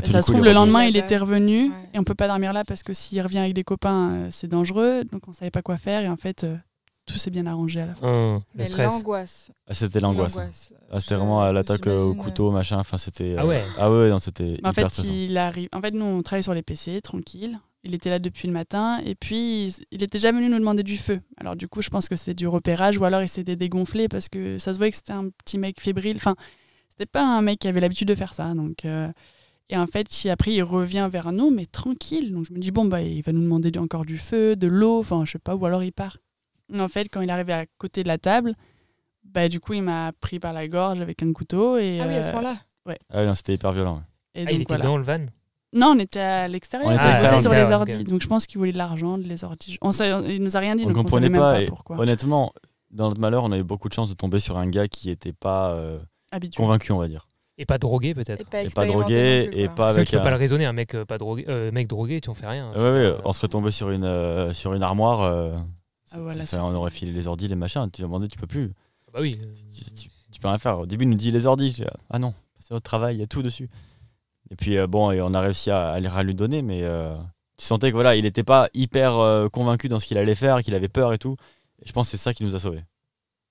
Ça se trouve, le lendemain, il était revenu et on peut pas dormir là parce que s'il revient avec des copains, c'est dangereux. Donc on savait pas quoi faire et en fait, tout s'est bien arrangé à la fin. Le stress. L'angoisse. C'était l'angoisse. C'était vraiment l'attaque au couteau, machin. Enfin, c'était. Ah ouais. Non, c'était hyper stressant. Il arrive. En fait, nous, on travaille sur les PC, tranquille. Il était là depuis le matin et puis il était déjà venu nous demander du feu. Alors du coup, je pense que c'est du repérage ou alors il s'était dégonflé parce que ça se voyait que c'était un petit mec fébrile. Enfin, c'était pas un mec qui avait l'habitude de faire ça. Donc. Et en fait, après, il revient vers nous, mais tranquille. Donc je me dis, il va nous demander encore du feu, de l'eau, enfin, je sais pas, ou alors il part. Et en fait, quand il est arrivé à côté de la table, du coup, il m'a pris par la gorge avec un couteau. Et, ah oui, à ce moment-là. Ouais. Ah oui, non, c'était hyper violent. Ouais. Et donc, il était dans le van ? Non, on était à l'extérieur. On était On à bossait sur les l'extérieur, ordi. ok. Donc je pense qu'il voulait de l'argent, les ordi. Il nous a rien dit, On donc comprenait on savait pas. même Et pas pourquoi. honnêtement, dans notre malheur, on a eu beaucoup de chance de tomber sur un gars qui était pas Habitué. convaincu, on va dire. Et pas drogué peut-être. Et pas, Et pas expérimenté drogué, non plus, et quoi. pas Parce que avec tu peux un- pas le raisonner, un mec pas drogué, mec drogué, tu en fais rien. Ouais, on serait tombé sur une armoire. Ah, voilà, ça, on aurait filé les ordis, les machins. Tu demandais, tu peux plus. Bah oui. Tu peux rien faire. Au début, il nous dit les ordis. Je dis, ah non, c'est votre travail, il y a tout dessus. Et puis bon, et on a réussi à lui donner, mais tu sentais que voilà, il était pas hyper convaincu dans ce qu'il allait faire, qu'il avait peur et tout. Et je pense que c'est ça qui nous a sauvés.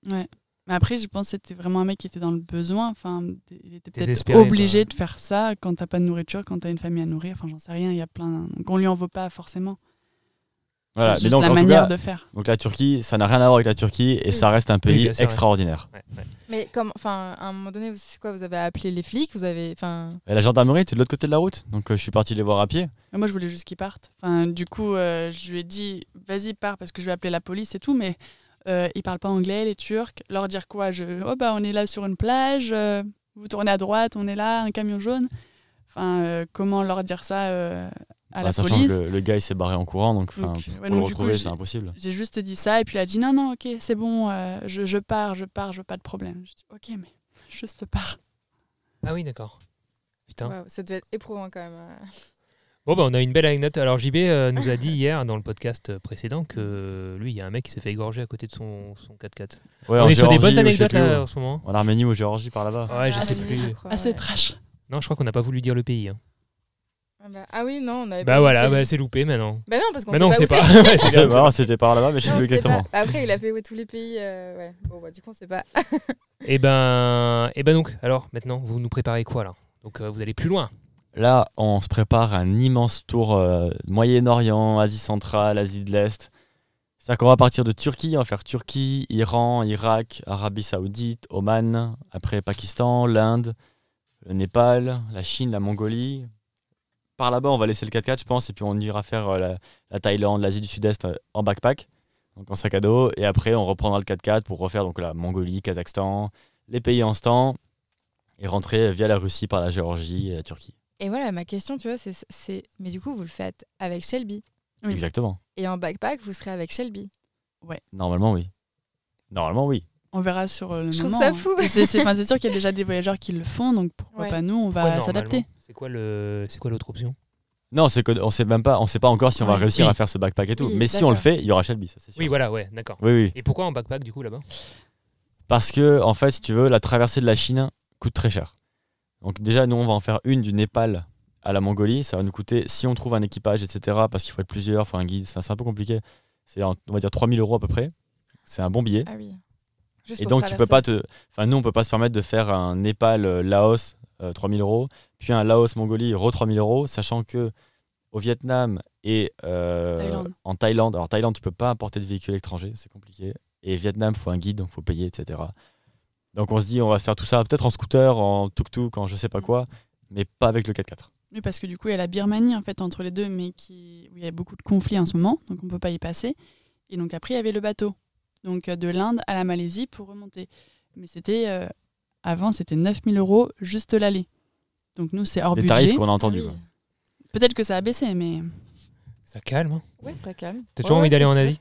Ouais. Mais après, je pense que c'était vraiment un mec qui était dans le besoin. Enfin, il était peut-être Désespéré, obligé quoi. de faire ça quand t'as pas de nourriture, quand t'as une famille à nourrir. Enfin, j'en sais rien. Il y a plein. Donc on lui en veut pas forcément. Voilà. C'est Mais juste donc, la en tout manière cas, de faire. donc la Turquie, ça n'a rien à voir avec la Turquie et Oui. ça reste un pays bien sûr, ouais. extraordinaire. Ouais. Mais comme, enfin, à un moment donné, c'est quoi? Vous avez appelé les flics? Vous avez, enfin, Et la gendarmerie était de l'autre côté de la route, donc je suis parti les voir à pied. Mais moi, je voulais juste qu'il parte. Enfin, du coup, je lui ai dit, vas-y, pars parce que je vais appeler la police et tout. Mais ils parlent pas anglais, les Turcs. Leur dire quoi? Oh bah, on est là sur une plage. Vous tournez à droite, on est là, un camion jaune. Enfin, comment leur dire ça à la Sachant police? que le gars il s'est barré en courant, donc Donc, pour ouais, le donc, du coup, retrouver, c'est impossible. J'ai juste dit ça et puis elle a dit non, ok, c'est bon, je pars, je veux pas de problème. Je dis ok, mais juste pars. Ah oui, d'accord. Putain. waouh, ça devait être éprouvant quand même. Bon, bah, on a une belle anecdote. Alors, JB nous a dit hier dans le podcast précédent que lui, il y a un mec qui s'est fait égorger à côté de son 4x4. Ouais, On en est sur des Géorgie bonnes ou je sais anecdotes plus là où. en ce moment. En Arménie ou Géorgie par là-bas. Ouais, je Ah, sais c'est plus. je crois, Assez ouais. trash. Non, je crois qu'on n'a pas voulu dire le pays. hein. Ah oui, non, on avait Bah pas voilà, dit le bah, pays. c'est loupé maintenant. Bah non, parce qu'on Bah non, on sait sait pas. pas. où Ouais, On c'est sait bien. pas, c'était par là-bas, mais je sais Non, plus on sait exactement. pas. Après, il a fait tous les pays. Ouais. Bon, bah, du coup, on sait pas. Et ben donc, alors maintenant, vous nous préparez quoi là? Donc vous allez plus loin. Là, on se prépare un immense tour Moyen-Orient, Asie centrale, Asie de l'Est. C'est-à-dire qu'on va partir de Turquie, on va faire Turquie, Iran, Irak, Arabie Saoudite, Oman, après Pakistan, l'Inde, le Népal, la Chine, la Mongolie. Par là-bas, on va laisser le 4x4, je pense, et puis on ira faire la Thaïlande, l'Asie du Sud-Est en backpack, donc en sac à dos. Et après, on reprendra le 4x4 pour refaire donc, la Mongolie, Kazakhstan, les pays en stand, et rentrer via la Russie par la Géorgie et la Turquie. Et voilà, ma question, tu vois, c'est. Mais du coup, vous le faites avec Shelby. Oui. Exactement. Et en backpack, vous serez avec Shelby. Normalement, oui. Normalement, oui. On verra sur le Je trouve moment. ça hein. fou. Et c'est sûr qu'il y a déjà des voyageurs qui le font, donc pourquoi Ouais. pas nous, on Pourquoi va normalement s'adapter. C'est quoi l'autre option? Non, c'est qu'on sait même pas, on sait pas encore si on va Ouais. réussir Oui. à faire ce backpack et tout. Oui, Mais si on le d'accord. fait, il y aura Shelby, ça c'est sûr. Oui, voilà, ouais, d'accord. Oui, oui. Et pourquoi en backpack du coup là-bas? Parce que en fait, si tu veux, la traversée de la Chine coûte très cher. Donc déjà, nous, on va en faire une du Népal à la Mongolie. Ça va nous coûter, si on trouve un équipage, etc., parce qu'il faut être plusieurs, il faut un guide, enfin, c'est un peu compliqué. C'est, on va dire, 3 000 € à peu près. C'est un bon billet. Ah oui. Juste Et pour donc, tu peux pas traverser. Enfin, nous, on peut pas se permettre de faire un Népal-Laos, 3 000 €, puis un Laos-Mongolie, 3 000 €, sachant que au Vietnam et Thaïlande. en Thaïlande, alors Thaïlande, tu peux pas importer de véhicules étrangers, c'est compliqué. Et Vietnam, il faut un guide, donc il faut payer, etc. Donc, on se dit, on va faire tout ça peut-être en scooter, en tuk-tuk, en je sais pas quoi, mais pas avec le 4x4. Oui, parce que du coup, il y a la Birmanie en fait entre les deux, mais où il y a beaucoup de conflits en ce moment, donc on peut pas y passer. Et donc après, il y avait le bateau, donc de l'Inde à la Malaisie pour remonter. Mais c'était avant, c'était 9 000 € juste l'aller. Donc nous, c'est hors Des budget. tarifs qu'on a Ah entendus. oui. quoi. Peut-être que ça a baissé, mais Ça calme. Hein. Ouais, ça calme. T'as toujours Ouais, envie d'aller c'est en sûr. Asie?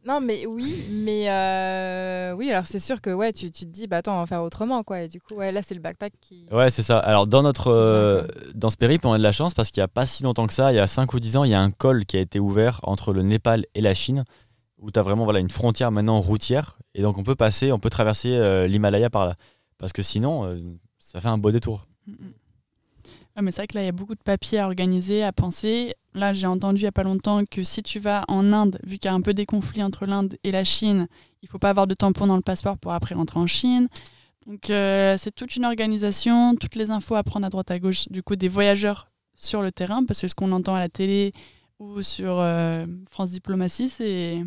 Non, mais oui, oui, alors c'est sûr que ouais, tu te dis, bah attends, on va faire autrement, quoi. Et du coup, ouais, là, c'est le backpack qui. Ouais, c'est ça. Alors, dans D'accord. dans ce périple, on a de la chance parce qu'il n'y a pas si longtemps que ça, il y a 5 ou 10 ans, il y a un col qui a été ouvert entre le Népal et la Chine, où tu as vraiment une frontière maintenant routière. Et donc, on peut traverser l'Himalaya par là. Parce que sinon, ça fait un beau détour. Ouais, mais c'est vrai que là, il y a beaucoup de papiers à organiser, à penser. Là, j'ai entendu il n'y a pas longtemps que si tu vas en Inde, vu qu'il y a un peu des conflits entre l'Inde et la Chine, il ne faut pas avoir de tampon dans le passeport pour après rentrer en Chine. Donc, c'est toute une organisation, toutes les infos à prendre à droite à gauche, du coup, des voyageurs sur le terrain, parce que ce qu'on entend à la télé ou sur France Diplomatie, c'est...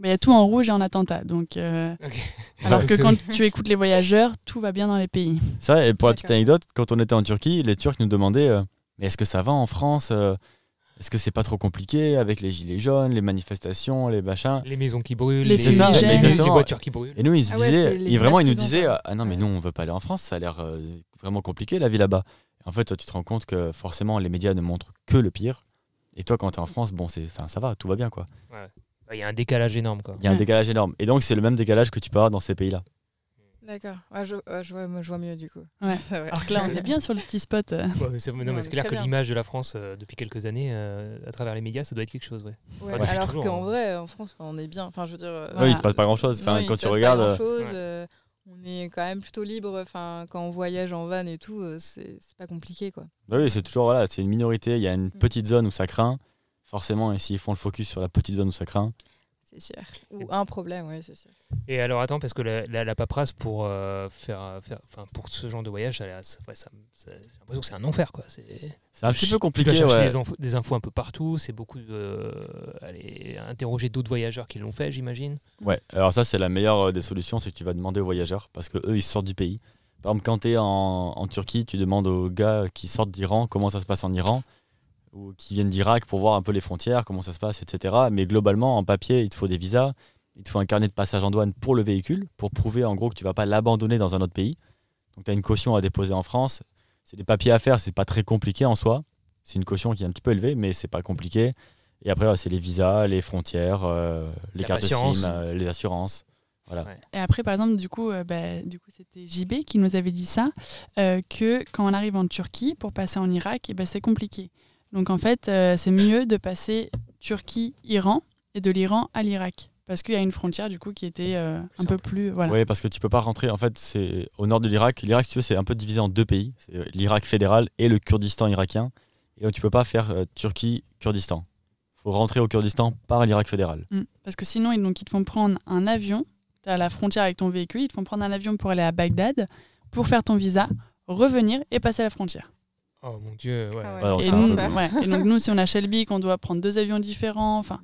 Il y a tout en rouge et en attentat. Donc, alors que c'est quand oui. tu écoutes les voyageurs, tout va bien dans les pays. Ça, et pour la petite D'accord. anecdote, quand on était en Turquie, les Turcs nous demandaient mais est-ce que ça va en France Est-ce que c'est pas trop compliqué avec les gilets jaunes, les manifestations, les machins Les maisons qui brûlent, Les C'est ça, fumigènes. les exactement. voitures qui brûlent. Et nous, ils se Ah ouais, disaient, c'est les ils, vraiment, images ils nous qu'ils ont, disaient quoi. ah non, mais Ouais. nous, on veut pas aller en France, ça a l'air vraiment compliqué la vie là-bas. En fait, toi, tu te rends compte que forcément, les médias ne montrent que le pire. Et toi, quand tu es en France, bon, ça va, tout va bien, quoi. Il y a un décalage énorme, quoi. Il y a un décalage énorme. Et donc, c'est le même décalage que tu peux avoir dans ces pays-là. D'accord. Je vois mieux du coup. Ouais. C'est vrai. Alors que là, on est bien sur le petit spot. Ouais, mais c'est mais clair très que bien. l'image de la France depuis quelques années, à travers les médias, ça doit être quelque chose, ouais. Ouais, depuis alors toujours, qu'en hein. vrai, en France, on est bien. Enfin, je veux dire. Oui, il se passe pas grand-chose. Enfin, non, il quand se tu passe regardes, pas grand-chose, ouais. on est quand même plutôt libre. Enfin, quand on voyage en van et tout, c'est pas compliqué, quoi. bah oui, c'est toujours, voilà, c'est une minorité. Il y a une petite zone où ça craint. Forcément, et s'ils font le focus sur la petite zone où ça craint. C'est sûr. Ou un problème, oui, c'est sûr. Et alors, attends, parce que la paperasse pour pour ce genre de voyage, j'ai l'impression que c'est un enfer, quoi. C'est C'est un petit peu Tu dois compliqué, chercher ouais. des infos un peu partout. C'est beaucoup aller interroger d'autres voyageurs qui l'ont fait, j'imagine. Ouais, alors ça, c'est la meilleure des solutions, c'est que tu vas demander aux voyageurs, parce que eux, ils sortent du pays. Par exemple, quand tu es en Turquie, tu demandes aux gars qui sortent d'Iran comment ça se passe en Iran, ou qui viennent d'Irak pour voir un peu les frontières, comment ça se passe, etc. Mais globalement, en papier, il te faut des visas, il te faut un carnet de passage en douane pour le véhicule, pour prouver en gros que tu vas pas l'abandonner dans un autre pays. Donc tu as une caution à déposer en France. C'est des papiers à faire, c'est pas très compliqué en soi. C'est une caution qui est un petit peu élevée, mais c'est pas compliqué. Et après, ouais, c'est les visas, les frontières, les cartes SIM, les assurances. Voilà. Ouais. Et après, par exemple, du coup, c'était JB qui nous avait dit ça, que quand on arrive en Turquie pour passer en Irak, c'est compliqué. Donc en fait, c'est mieux de passer Turquie-Iran et de l'Iran à l'Irak. Parce qu'il y a une frontière du coup qui était un peu plus... Voilà. Oui, parce que tu peux pas rentrer. En fait, c'est au nord de l'Irak. L'Irak, si tu veux, c'est un peu divisé en deux pays. C'est l'Irak fédéral et le Kurdistan irakien. Et donc, tu peux pas faire Turquie-Kurdistan. Il faut rentrer au Kurdistan par l'Irak fédéral. Parce que sinon, ils te font prendre un avion. Tu as la frontière avec ton véhicule. Ils te font prendre un avion pour aller à Bagdad, pour faire ton visa, revenir et passer la frontière. Oh mon Dieu, ouais. Ah ouais. Alors, Et, c'est nous, un peu- et donc nous, si on a Shelby, qu'on doit prendre 2 avions différents, enfin,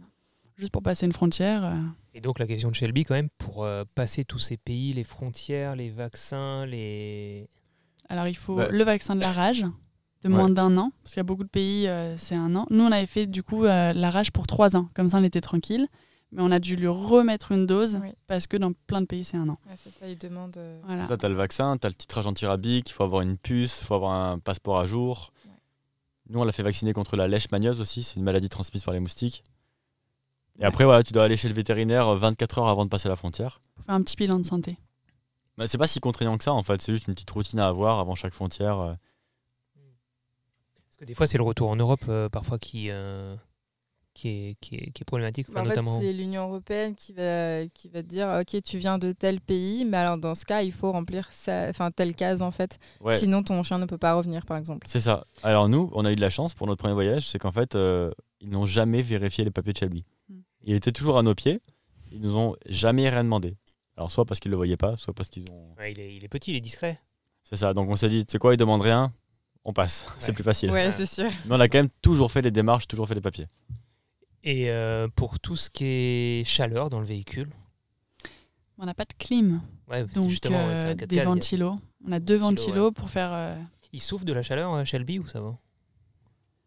juste pour passer une frontière. Et donc la question de Shelby, quand même, pour passer tous ces pays, les frontières, les vaccins, les... Alors il faut Bah. le vaccin de la rage de moins d'1 an, parce qu'il y a beaucoup de pays, c'est 1 an. Nous, on avait fait du coup la rage pour 3 ans, comme ça on était tranquille. Mais on a dû lui remettre une dose, Oui. parce que dans plein de pays, c'est 1 an. Ouais, c'est ça, ils demandent. Voilà. Ça, tu as le vaccin, tu as le titrage antirabique, il faut avoir une puce, il faut avoir un passeport à jour. Ouais. Nous, on l'a fait vacciner contre la leishmaniose aussi, c'est une maladie transmise par les moustiques. Et après, voilà, tu dois aller chez le vétérinaire 24 heures avant de passer la frontière. Pour faire un petit bilan de santé. Bah, c'est pas si contraignant que ça, en fait, c'est juste une petite routine à avoir avant chaque frontière. Parce que des fois, c'est le retour en Europe, parfois, qui est problématique, enfin, En fait, notamment... c'est l'Union européenne qui va te dire ok, tu viens de tel pays, mais alors dans ce cas, il faut remplir telle case en fait. Ouais. Sinon, ton chien ne peut pas revenir, par exemple. C'est ça. Alors nous, on a eu de la chance pour notre premier voyage, c'est qu'en fait, ils n'ont jamais vérifié les papiers de Shelby. Il était toujours à nos pieds, ils nous ont jamais rien demandé. Alors soit parce qu'ils le voyaient pas, soit parce qu'ils ont... Ouais, il est petit, il est discret. C'est ça, donc on s'est dit, tu sais quoi, ils demandent rien, on passe, c'est plus facile. Ouais, c'est sûr. Mais on a quand même toujours fait les démarches, toujours fait les papiers. Et pour tout ce qui est chaleur dans le véhicule, On n'a pas de clim, ouais, donc justement, ouais, c'est un 4x4, des ventilos. On a 2 ventilos ouais. pour faire... Il souffre de la chaleur, Shelby, ou ça va?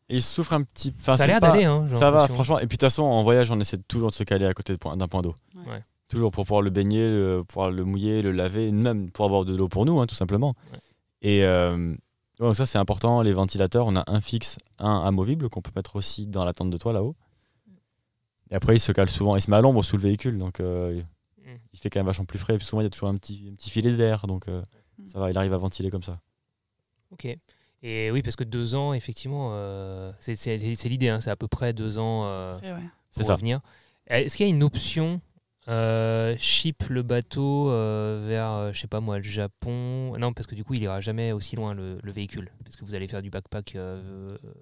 Et ils souffrent un petit... Enfin, Ça a c'est l'air pas- d'aller, hein, j'ai Ça va, l'impression. franchement. Et puis de toute façon, en voyage, on essaie toujours de se caler à côté d'un point d'eau. Ouais. Toujours pour pouvoir le baigner, pouvoir le mouiller, le laver, même pour avoir de l'eau pour nous, hein, tout simplement. Ouais. Et donc ça, c'est important. Les ventilateurs, on a un fixe, un amovible qu'on peut mettre aussi dans la tente de toit là-haut. Et après, il se cale souvent. Il se met à l'ombre sous le véhicule, donc il fait quand même vachement plus frais. Et puis souvent, il y a toujours un petit filet d'air, donc ça va, il arrive à ventiler comme ça. Ok. Et oui, parce que 2 ans, effectivement, c'est l'idée, hein, c'est à peu près 2 ans Après, ouais. C'est pour ça. revenir. Est-ce qu'il y a une option ship le bateau vers, je sais pas moi, le Japon? Non, parce que du coup, il ira jamais aussi loin le véhicule, parce que vous allez faire du backpack.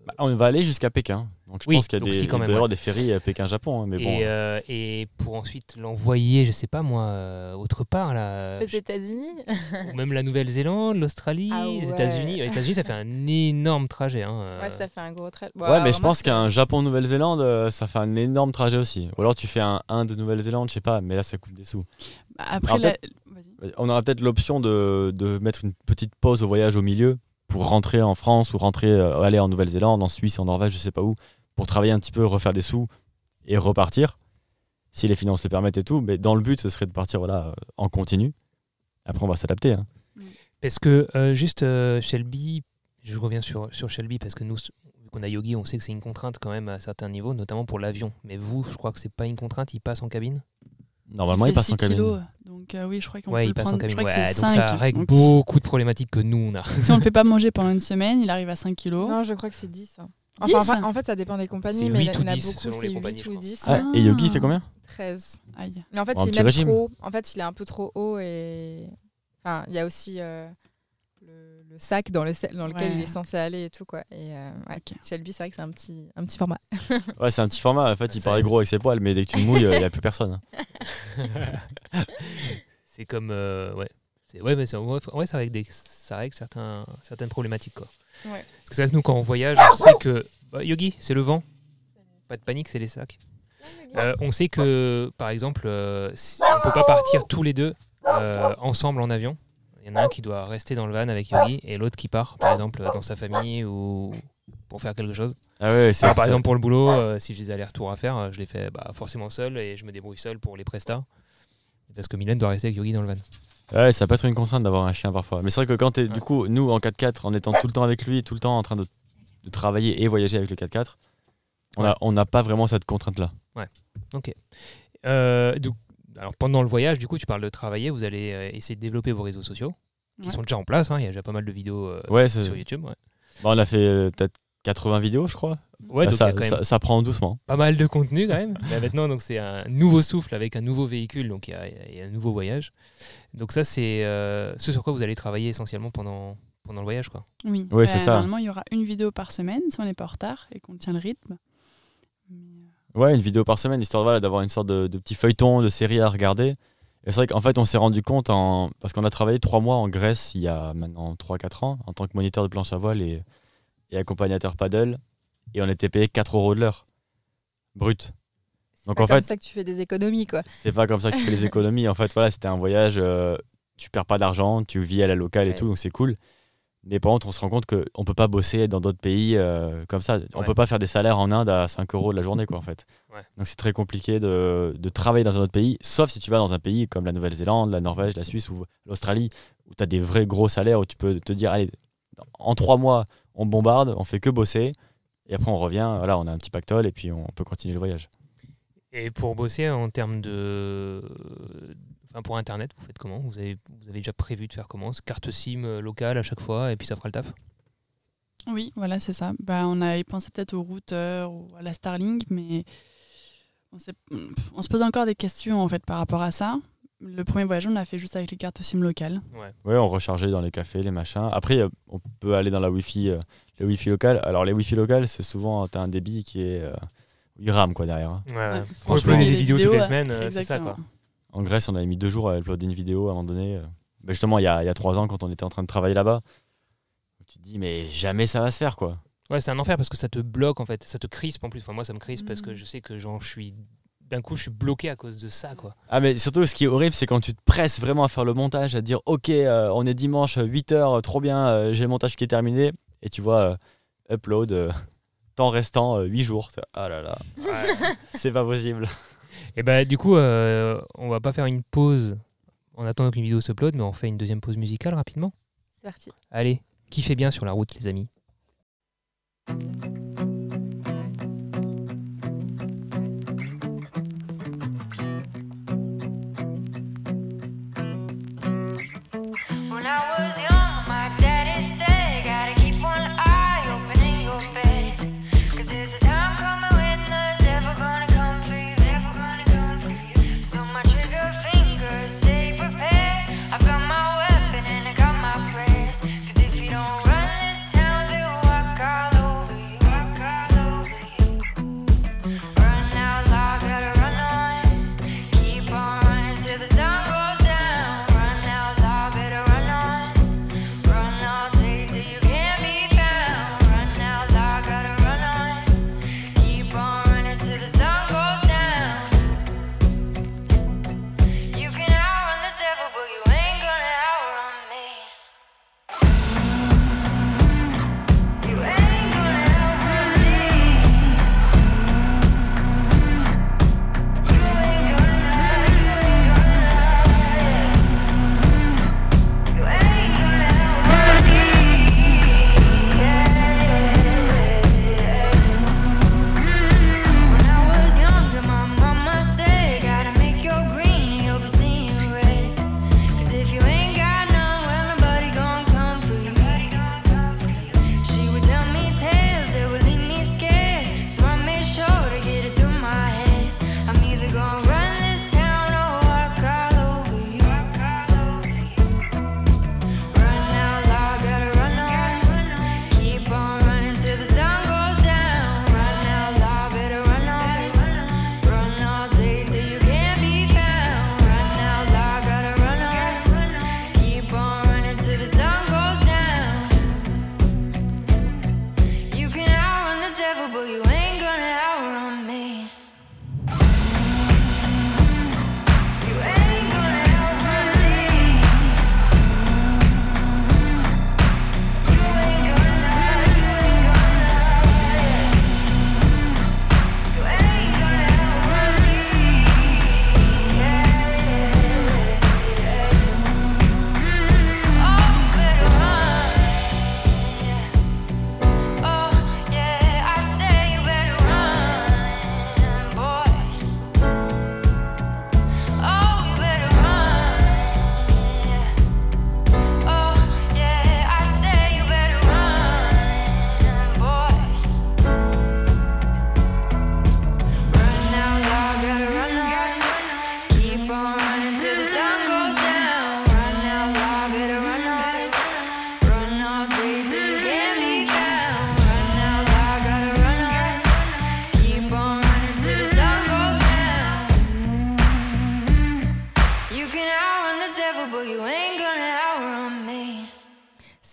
Bah, on va aller jusqu'à Pékin. Donc je Oui, pense qu'il y a donc si, quand même, il doit y avoir ouais. des ferries à Pékin-Japon. Hein, mais bon, Et pour ensuite l'envoyer, je sais pas moi, autre part, là, Aux États-Unis. ou même la Nouvelle-Zélande, l'Australie, Ah les ouais. États-Unis. Les États-Unis, ça fait un énorme trajet. Hein. Ouais, ça fait un gros trait. Bon, ouais, alors, mais je pense remarque, qu'un Japon-Nouvelle-Zélande, ça fait un énorme trajet aussi. Ou alors tu fais un Inde-Nouvelle-Zélande, je sais pas, mais là ça coûte des sous. Bah, après, Alors, vas-y. On aura peut-être l'option de mettre une petite pause au voyage au milieu pour rentrer en France ou aller en Nouvelle-Zélande, en Suisse, en Norvège, je sais pas où, pour travailler un petit peu, refaire des sous et repartir, si les finances le permettent et tout. Mais dans le but, ce serait de partir en continu. Après, on va s'adapter. Hein. Parce que juste Shelby, Je reviens sur Shelby parce que nous, vu qu'on a Yogi, on sait que c'est une contrainte quand même à certains niveaux, notamment pour l'avion. Mais vous, je crois que c'est pas une contrainte, il passe en cabine. Normalement, il passe en cabine. Kilos, donc oui, je crois qu'on peut Il le passe en prendre. cabine. Je crois que c'est Donc 5. ça règle Donc, beaucoup de problématiques que nous, on a. si on ne le fait pas manger pendant une semaine, il arrive à 5 kilos. Non, je crois que c'est 10. hein. 10? En fait, ça dépend des compagnies, C'est mais 8 il y en ou a 10 beaucoup, selon les c'est compagnies, 8 je ou crois. 10. Ah, et Yogi, il fait combien? 13. Aïe. Mais en fait, Un il petit est même régime. trop. En fait, il est un peu trop haut et. Enfin, il y a aussi le sac dans lequel Ouais. il est censé aller et tout, quoi. Et ouais, Ok. Shelby, c'est vrai que c'est un petit format. Ouais, c'est un petit format. En fait, il Ça- paraît gros avec ses poils, mais dès que tu le mouilles, il n'y a plus personne. C'est comme. Ouais. Mais ça règle, certaines problématiques. Quoi. Ouais. Parce que c'est vrai que nous, quand on voyage, on sait que. Yogi, c'est le vent. Pas de panique, c'est les sacs. On sait que, par exemple, on ne peut pas partir tous les deux ensemble en avion. Il y en a un qui doit rester dans le van avec Yogi et l'autre qui part, par exemple, dans sa famille ou pour faire quelque chose. Ah ouais, c'est Alors, par exemple, pour le boulot, si j'ai des allers-retours à faire, je les fais forcément seul et je me débrouille seul pour les prestats. Parce que Mylène doit rester avec Yogi dans le van. Ouais, ça peut être une contrainte d'avoir un chien parfois. Mais c'est vrai que quand t'es, du coup, nous en 4x4, en étant tout le temps avec lui, tout le temps en train de travailler et voyager avec le 4x4, on n'a pas vraiment cette contrainte-là. Ok. Donc, alors pendant le voyage, du coup, tu parles de travailler, vous allez essayer de développer vos réseaux sociaux, qui Ouais. sont déjà en place, hein, il y a déjà pas mal de vidéos Ouais, c'est- sur YouTube. Ouais, Bon, on a fait peut-être 80 vidéos, je crois. ouais, donc il y ça, a quand même ça prend doucement. pas mal de contenu quand même. Mais maintenant, donc, c'est un nouveau souffle avec un nouveau véhicule, donc il y a un nouveau voyage. Donc ça, c'est ce sur quoi vous allez travailler essentiellement pendant le voyage. Quoi. Oui, Ouais, c'est ça. Normalement, il y aura une vidéo par semaine si on n'est pas en retard et qu'on tient le rythme. Ouais, une vidéo par semaine, histoire d'avoir une sorte de petit feuilleton, de série à regarder. Et c'est vrai qu'en fait, on s'est rendu compte, parce qu'on a travaillé 3 mois en Grèce il y a maintenant 3-4 ans, en tant que moniteur de planche à voile et accompagnateur paddle. Et on était payé 4 € de l'heure, brut. Donc C'est en comme fait, ça que tu fais des économies, quoi. c'est pas comme ça que tu fais les économies. En fait, voilà, c'était un voyage, tu perds pas d'argent, tu vis à la locale et Ouais. tout, donc c'est cool. Mais par contre, on se rend compte qu'on peut pas bosser dans d'autres pays comme ça. On Ouais. peut pas faire des salaires en Inde à 5 € de la journée, quoi, en fait. Ouais. Donc c'est très compliqué de travailler dans un autre pays, sauf si tu vas dans un pays comme la Nouvelle-Zélande, la Norvège, la Suisse ou l'Australie, où tu as des vrais gros salaires, où tu peux te dire, allez, en 3 mois, on bombarde, on fait que bosser, et après on revient, voilà, on a un petit pactole, et puis on peut continuer le voyage. Et pour bosser en termes pour Internet, vous faites comment vous avez déjà prévu de faire comment? Carte SIM locale à chaque fois et puis ça fera le taf? Oui, voilà, c'est ça. On avait pensé peut-être au routeur ou à la Starlink, mais on se pose encore des questions en fait par rapport à ça. Le premier voyage, on l'a fait juste avec les cartes SIM locales. Ouais, on rechargeait dans les cafés, les machins. Après, on peut aller dans la Wi-Fi, les Wi-Fi locales. Alors, les Wi-Fi locales, c'est souvent, tu as un débit qui est. Il rame, quoi, derrière. Hein. Ouais. Franchement, Uploader il y a des des vidéos toutes vidéos, les semaines, c'est ça exactement. quoi. En Grèce, on avait mis 2 jours à uploader une vidéo à un moment donné. Justement, il y a 3 ans, quand on était en train de travailler là-bas, tu te dis, mais jamais ça va se faire, quoi. Ouais, c'est un enfer parce que ça te bloque en fait, ça te crispe en plus. Enfin, moi, ça me crispe parce Mm. que je sais que d'un coup, je suis bloqué à cause de ça quoi. Ah, mais surtout, ce qui est horrible, c'est quand tu te presses vraiment à faire le montage, à te dire, ok, on est dimanche, 8h, trop bien, j'ai le montage qui est terminé. Et tu vois, upload, temps restant, 8 jours. Ah là là, c'est pas possible. Et bah, du coup, on va pas faire une pause en attendant qu'une vidéo s'upload, mais on fait une deuxième pause musicale rapidement. C'est parti. Allez, kiffez bien sur la route, les amis. When I was young, my daddy said, gotta keep one eye open in your bed. 'Cause there's a time coming when the devil gonna come for you. So my trigger fingers, stay prepared. I've got my weapon and I got my prayers. 'Cause if you don't run this town, they'll walk all over you.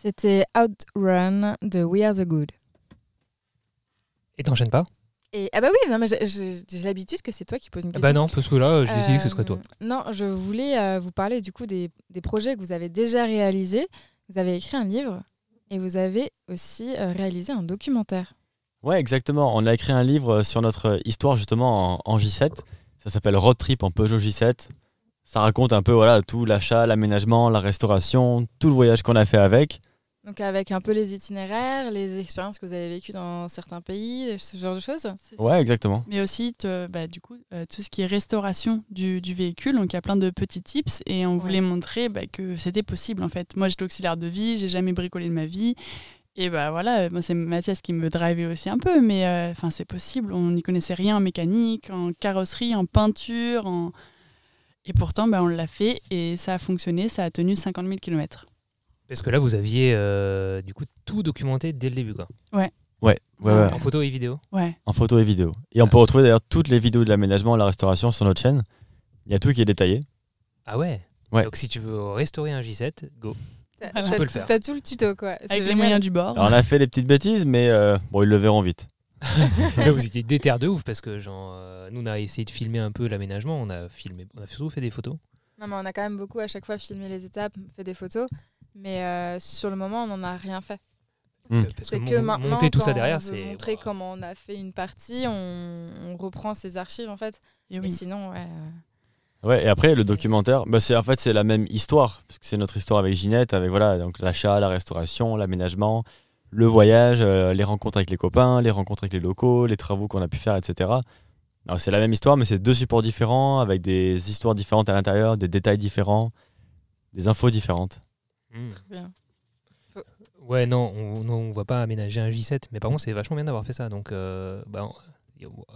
C'était Outrun de We Are the Good. Et t'enchaînes pas? Et, ah bah oui, non, mais j'ai l'habitude que c'est toi qui poses une question. Bah non, parce que là, j'ai décidé que ce serait toi. Non, je voulais vous parler du coup des projets que vous avez déjà réalisés. Vous avez écrit un livre et vous avez aussi réalisé un documentaire. Ouais, exactement. On a écrit un livre sur notre histoire justement en J7. Ça s'appelle Road Trip en Peugeot J7. Ça raconte un peu voilà, tout l'achat, l'aménagement, la restauration, tout le voyage qu'on a fait avec. Donc avec un peu les itinéraires, les expériences que vous avez vécues dans certains pays, ce genre de choses. C'est ça. Ouais, exactement. Mais aussi, du coup, tout ce qui est restauration du véhicule. Donc, il y a plein de petits tips et on voulait montrer que c'était possible, en fait. Moi, j'étais auxiliaire de vie, j'ai jamais bricolé de ma vie. Et voilà, moi, c'est Mathias qui me drivait aussi un peu. Mais c'est possible. On n'y connaissait rien en mécanique, en carrosserie, en peinture. Et pourtant, on l'a fait et ça a fonctionné. Ça a tenu 50 000 km. Parce que là, vous aviez du coup tout documenté dès le début, quoi. Ouais. En photo et vidéo. Ouais. En photo et vidéo. Et on peut retrouver d'ailleurs toutes les vidéos de l'aménagement et la restauration sur notre chaîne. Il y a tout qui est détaillé. Ah ouais. Ouais. Donc si tu veux restaurer un J7, go. Tu peux le faire. T'as tout le tuto, quoi. C'est Avec les génial. moyens du bord. Alors on a fait des petites bêtises, mais ils le verront vite. Là, vous étiez déter de ouf parce que nous, on a essayé de filmer un peu l'aménagement. On a surtout fait des photos. Non, mais on a quand même beaucoup à chaque fois filmé les étapes, fait des photos. Mais sur le moment, on n'en a rien fait. Parce C'est que maintenant, monter tout ça quand derrière, on veut c'est montrer comment on a fait une partie, on reprend ses archives en fait. Et Mais oui. sinon, Ouais, et après le documentaire, c'est la même histoire, parce que c'est notre histoire avec Ginette, avec voilà, donc l'achat, la restauration, l'aménagement, le voyage, les rencontres avec les copains, les rencontres avec les locaux, les travaux qu'on a pu faire, etc. Alors c'est la même histoire, mais c'est deux supports différents, avec des histoires différentes à l'intérieur, des détails différents, des infos différentes. bien. Ouais, non, on va pas aménager un J7, mais par contre, c'est vachement bien d'avoir fait ça. Donc,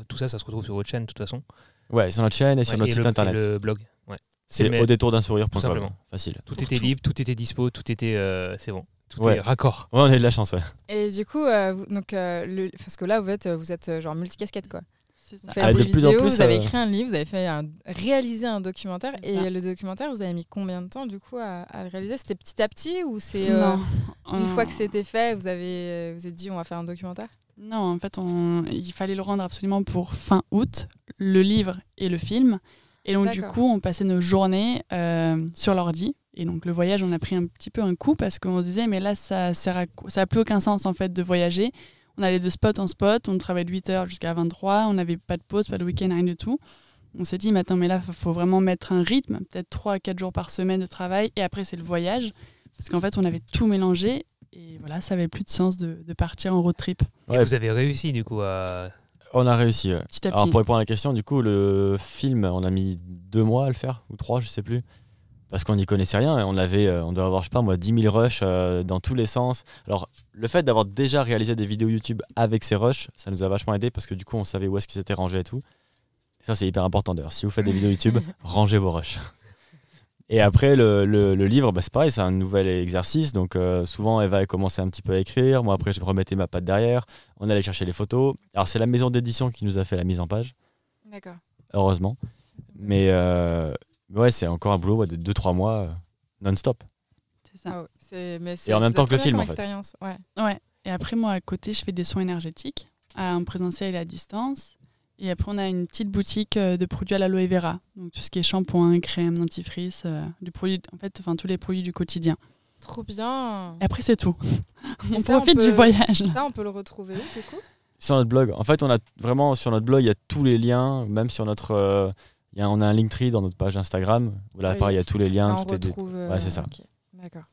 tout ça, ça se retrouve sur votre chaîne, de toute façon. Ouais, sur notre chaîne et sur Ouais, notre site internet. Et le blog. Ouais. C'est Mais- au détour d'un sourire. Tout simplement. Facile. Tout était libre, tout était dispo, tout était. C'est bon. Tout Ouais. est raccord. Ouais, on a eu de la chance, ouais. Et du coup, parce que là, vous êtes genre multicasquette, quoi. C'est Vous ça. faites Ah, des de plus en vidéos, plus, vous avez écrit un livre, vous avez réalisé un documentaire. C'est ça. Et le documentaire, vous avez mis combien de temps, du coup, à le réaliser? C'était petit à petit ou c'est Non. une fois que c'était fait, vous êtes dit on va faire un documentaire? Non, en fait, il fallait le rendre absolument pour fin août, le livre et le film. Et donc, du D'accord. coup, on passait nos journées sur l'ordi. Et donc, le voyage, on a pris un petit peu un coup parce qu'on se disait, mais là, ça a plus aucun sens, en fait, de voyager. On allait de spot en spot, on travaillait de 8h jusqu'à 23h, on n'avait pas de pause, pas de week-end, rien du tout. On s'est dit, mais attends, mais là, il faut vraiment mettre un rythme, peut-être 3 à 4 jours par semaine de travail. Et après, c'est le voyage. Parce qu'en fait, on avait tout mélangé. Et voilà, ça avait plus de sens de partir en road trip Et vous avez réussi, du coup, à. On a réussi. Ouais. petit à Alors petit. pour répondre à la question, du coup, le film, on a mis 2 mois à le faire, ou 3, je sais plus. Parce qu'on n'y connaissait rien et on doit avoir, je sais pas moi, 10 000 rushs dans tous les sens. Alors, le fait d'avoir déjà réalisé des vidéos YouTube avec ces rushs, ça nous a vachement aidé parce que du coup, on savait où est-ce qu'ils étaient rangés et tout. Et ça, c'est hyper important d'ailleurs. Si vous faites des vidéos YouTube, rangez vos rushs. Et après, le livre, c'est pareil, c'est un nouvel exercice. Donc, souvent, Eva a commencé un petit peu à écrire. Moi, après, je remettais ma patte derrière. On allait chercher les photos. Alors, c'est la maison d'édition qui nous a fait la mise en page, D'accord. heureusement. Mais ouais, c'est encore un boulot de 2-3 mois non-stop. C'est ça. Ah ouais, Et en même temps que le film, en fait. Expérience. Ouais. Ouais. Et après, moi, à côté, je fais des soins énergétiques en présentiel et à distance. Et après, on a une petite boutique de produits à l'aloe vera. Donc, tout ce qui est shampoing, crème, dentifrice, tous les produits du quotidien. Trop bien. Et après, c'est tout. Et On ça, profite peut- du voyage. Ça, on peut le retrouver où, du coup? Sur notre blog. En fait, on a vraiment sur notre blog, il y a tous les liens, même sur notre. On a un Linktree dans notre page Instagram. Où là, Oui. pareil, il y a tous les liens. Là, on tout est retrouve. Ouais, c'est ça. Ok. D'accord.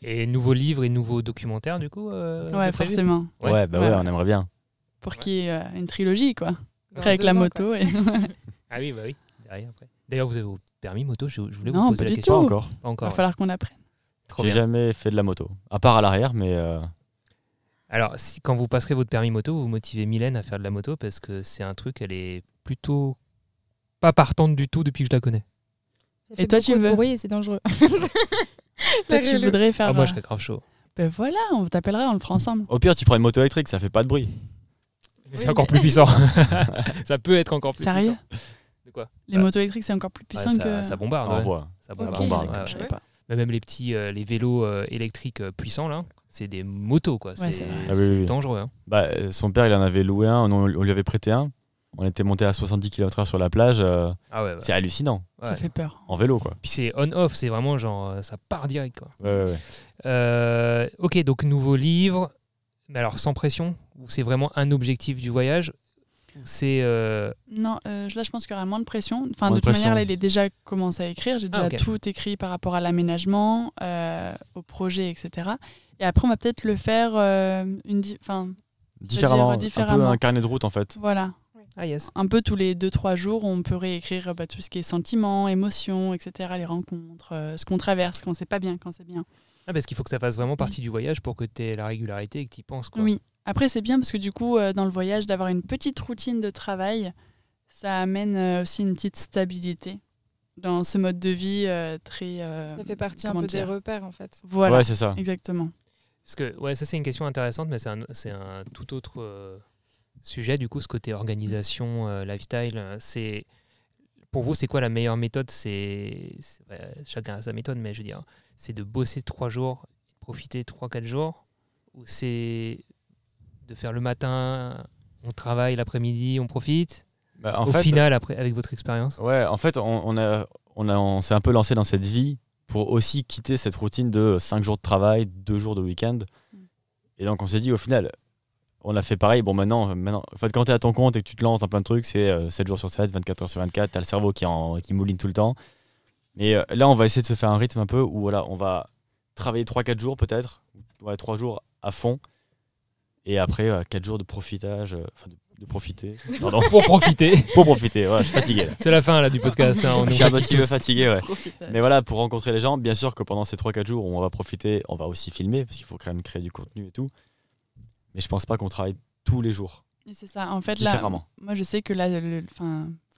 Et nouveau livre et nouveau documentaire, du coup Ouais, de prévu forcément. Ouais. Ouais, bah ouais, Ouais. on aimerait bien. Pour qu'il y ait une trilogie, quoi. Dans Après, avec 2 la ans, moto. quoi. Et... Ah oui, bah oui. Derrière, après. D'ailleurs, vous avez vos permis moto, je voulais Non, vous poser pas la du question. Pas tout. encore. Pas Il encore. va ouais. falloir qu'on apprenne. Trop J'ai bien. jamais fait de la moto. À part à l'arrière, mais. Alors, quand vous passerez votre permis moto, vous motivez Mylène à faire de la moto parce que c'est un truc, elle est plutôt pas partante du tout depuis que je la connais. Ça Et fait toi, beaucoup tu de veux bruit et c'est dangereux. Toi, tu voudrais faire. Ah, moi, je serais grave chaud. Ben voilà, on t'appellera, on le fera ensemble. Au pire, tu prends une moto électrique, ça fait pas de bruit. C'est Oui, encore mais- plus puissant. Ça peut être encore plus Sérieux puissant. De quoi Les motos électriques, c'est encore plus puissant Ouais, que. ça bombarde. Ça ouais. envoie. Ça Ok, bombarde. d'accord, ouais. je savais pas. Mais même les petits les vélos électriques puissants, là, c'est des motos, quoi. Ouais, c'est c'est vrai. Ah oui, c'est oui. dangereux. Hein. Bah, son père, il en avait loué un, on lui avait prêté un. On était monté à 70 km/h sur la plage. Ah ouais, ouais. C'est hallucinant. Ouais. Ça fait peur. En vélo, quoi. Puis c'est on-off, c'est vraiment genre, ça part direct, quoi. Ouais. Ok, donc nouveau livre, mais alors sans pression, ou c'est vraiment un objectif du voyage, ou c'est Non, là je pense qu'il y aura moins de pression. Enfin, Moins de de toute manière, pression. là, il est déjà commencé à écrire. J'ai déjà ok. tout écrit par rapport à l'aménagement, au projet, etc. Et après, on va peut-être le faire Différemment. Un peu différemment. un carnet de route, en fait. voilà. ah yes. Un peu tous les 2-3 jours, on peut réécrire tout ce qui est sentiments, émotions, etc. Les rencontres, ce qu'on traverse, quand c'est pas bien, quand c'est bien. Ah, parce qu'il faut que ça fasse vraiment partie du voyage pour que tu aies la régularité et que tu y penses, quoi. Oui. Après, c'est bien parce que du coup, dans le voyage, d'avoir une petite routine de travail, ça amène aussi une petite stabilité dans ce mode de vie très. Ça fait partie un comment peu des dire. repères, en fait. Voilà, Ouais, c'est ça. exactement. Parce que, ouais, ça c'est une question intéressante, mais c'est un tout autre sujet, du coup, ce côté organisation, lifestyle. Pour vous, c'est quoi la meilleure méthode chacun a sa méthode, mais je veux dire, c'est de bosser 3 jours, profiter 3-4 jours, ou c'est de faire le matin, on travaille, l'après-midi, on profite, Bah, en au fait, final, après, avec votre expérience. ouais, en fait, on s'est un peu lancé dans cette vie pour aussi quitter cette routine de 5 jours de travail, 2 jours de week-end. Et donc, on s'est dit, au final, on a fait pareil. Bon, maintenant en fait, quand tu es à ton compte et que tu te lances dans plein de trucs, c'est 7 jours sur 7, 24 heures sur 24, tu as le cerveau qui mouline tout le temps. Mais là, on va essayer de se faire un rythme un peu où voilà, on va travailler 3-4 jours peut-être, 3 jours à fond. Et après, 4 jours de profitage, de profiter. Pardon. Pour profiter. Pour profiter, voilà, je suis fatigué là. C'est la fin là, du podcast. Hein, on Je nous suis un fatigue petit peu tous. fatigué, ouais. Profite. Mais voilà, pour rencontrer les gens, bien sûr que pendant ces 3-4 jours où on va profiter, on va aussi filmer, parce qu'il faut quand même créer du contenu et tout. Mais je pense pas qu'on travaille tous les jours, Et c'est ça. En fait, là, différemment. moi, je sais que là,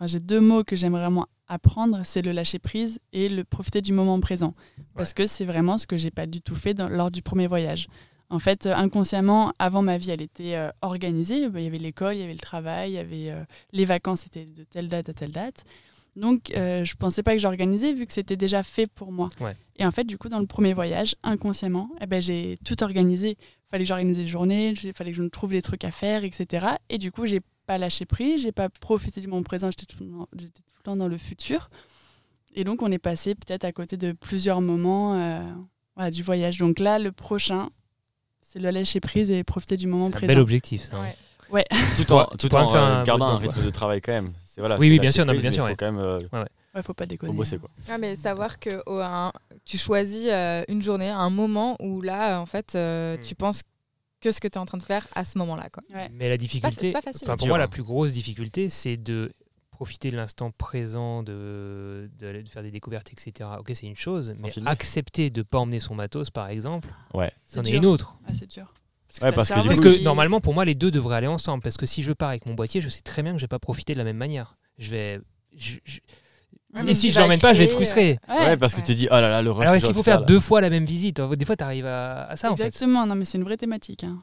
j'ai 2 mots que j'aimerais vraiment apprendre, c'est le lâcher prise et le profiter du moment présent. Parce que c'est vraiment ce que j'ai pas du tout fait lors du premier voyage. En fait, inconsciemment, avant ma vie, elle était organisée. Il y avait l'école, il y avait le travail, il y avait les vacances, c'était de telle date à telle date. Donc, je pensais pas que j'organisais vu que c'était déjà fait pour moi. Ouais. Et en fait, du coup, dans le premier voyage, inconsciemment, j'ai tout organisé. Il fallait que j'organise les journées, il fallait que je me trouve les trucs à faire, etc. Et du coup, j'ai pas lâché prise, j'ai pas profité du moment présent, j'étais tout le temps dans le futur. Et donc, on est passé peut-être à côté de plusieurs moments du voyage. Donc là, le prochain, c'est le lâcher prise et profiter du moment C'est un présent. bel objectif, ça. hein. Ouais. Tout Faudra- en faudra me faire un gardant un vote rythme de travail quand même. C'est, voilà, Oui, c'est oui, bien lâcher sûr, non, prise, bien sûr, mais ouais. faut quand même Ouais, faut pas déconner. faut bosser, quoi. Ah, mais savoir que tu choisis une journée, un moment où là, en fait, tu penses que ce que tu es en train de faire à ce moment-là. Quoi. Ouais. Mais la difficulté, c'est pas facile. enfin, pour Dur, moi, hein. la plus grosse difficulté, c'est de profiter de l'instant présent, de faire des découvertes, etc. Ok, c'est une chose, Sans mais filmer. accepter de ne pas emmener son matos, par exemple, Ouais. c'en C'est est dur. une autre. Ah, c'est dur. Ouais, t'as parce le que du cerveau Parce coup, que normalement, pour moi, les deux devraient aller ensemble. Parce que si je pars avec mon boîtier, je sais très bien que je vais pas profiter de la même manière. Ouais, Et mais si tu je vas l'emmène pas, je vais être créer, frustré. Ouais, parce que tu te dis, oh là là, le rush. Alors que est-ce qu'il j'aurais faut pu faire là. 2 fois la même visite? Des fois, tu arrives à ça, en fait. Exactement, non mais c'est une vraie thématique. Hein.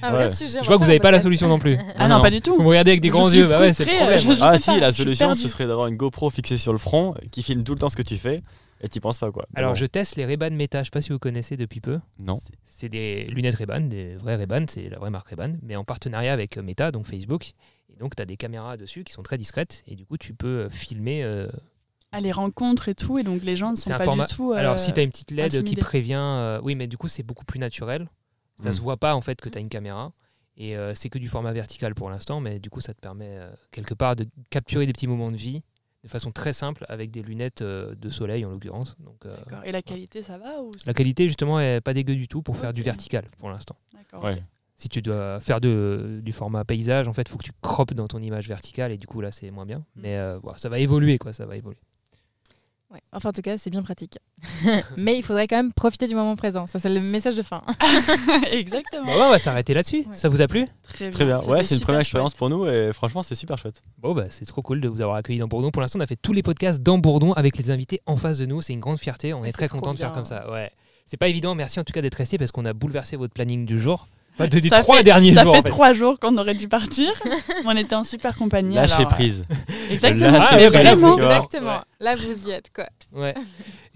Un vrai Ouais. sujet. Je vois que vous n'avez pas la solution non plus. Ah non, non, pas du tout. Vous me regardez avec des Je grands suis yeux. Bah ouais, c'est le frustrée, problème. je Ah sais pas, si, la je suis solution, perdue. ce serait d'avoir une GoPro fixée sur le front qui filme tout le temps ce que tu fais et t'y penses pas, quoi. Mais Alors, bon, je teste les Ray-Ban Meta. Je sais pas si vous connaissez depuis peu. Non. C'est des lunettes Ray-Ban, des vraies Ray-Ban, c'est la vraie marque Ray-Ban, mais en partenariat avec Meta, donc Facebook. Et donc, tu as des caméras dessus qui sont très discrètes. Et du coup, tu peux filmer. À les rencontres et tout, et donc les gens ne sont C'est un pas format- du tout. Alors, si tu as une petite LED qui intimidés. prévient. Oui, mais du coup, c'est beaucoup plus naturel. Ça Mm. se voit pas, en fait, que tu as une caméra. Et c'est que du format vertical pour l'instant, mais du coup, ça te permet quelque part de capturer des petits moments de vie de façon très simple avec des lunettes de soleil, en l'occurrence. Donc, D'accord. Et la qualité, ça va ou la qualité, justement, est pas dégueu du tout pour faire du Ok. vertical pour l'instant. D'accord. Ouais. ok. Si tu dois faire du format paysage, en fait, il faut que tu croppes dans ton image verticale et du coup, là, c'est moins bien. Mais voilà, ça va évoluer, quoi, ça va évoluer. Ouais. Enfin, en tout cas, c'est bien pratique. Mais il faudrait quand même profiter du moment présent. Ça, c'est le message de fin. Exactement. Bon, ouais, on va s'arrêter là-dessus. Ouais. Ça vous a plu? Très bien. Ouais, C'était c'est une super première expérience chouette. pour nous et franchement, c'est super chouette. Bon, bah, c'est trop cool de vous avoir accueilli dans Bourdon. Pour l'instant, on a fait tous les podcasts dans Bourdon avec les invités en face de nous. C'est une grande fierté. On est c'est très trop content de faire bien. comme ça. Ouais. C'est pas évident. Merci en tout cas d'être resté parce qu'on a bouleversé votre planning du jour. Enfin, des Ça 3 fait- derniers Ça jours. fait en fait. 3 jours qu'on aurait dû partir. On était en super compagnie. Lâcher alors, prise. Exactement. Lâcher Ah, ouais, mais voilà, vraiment. tu vois. Exactement. Ouais. Là, vous y êtes, quoi. Ouais.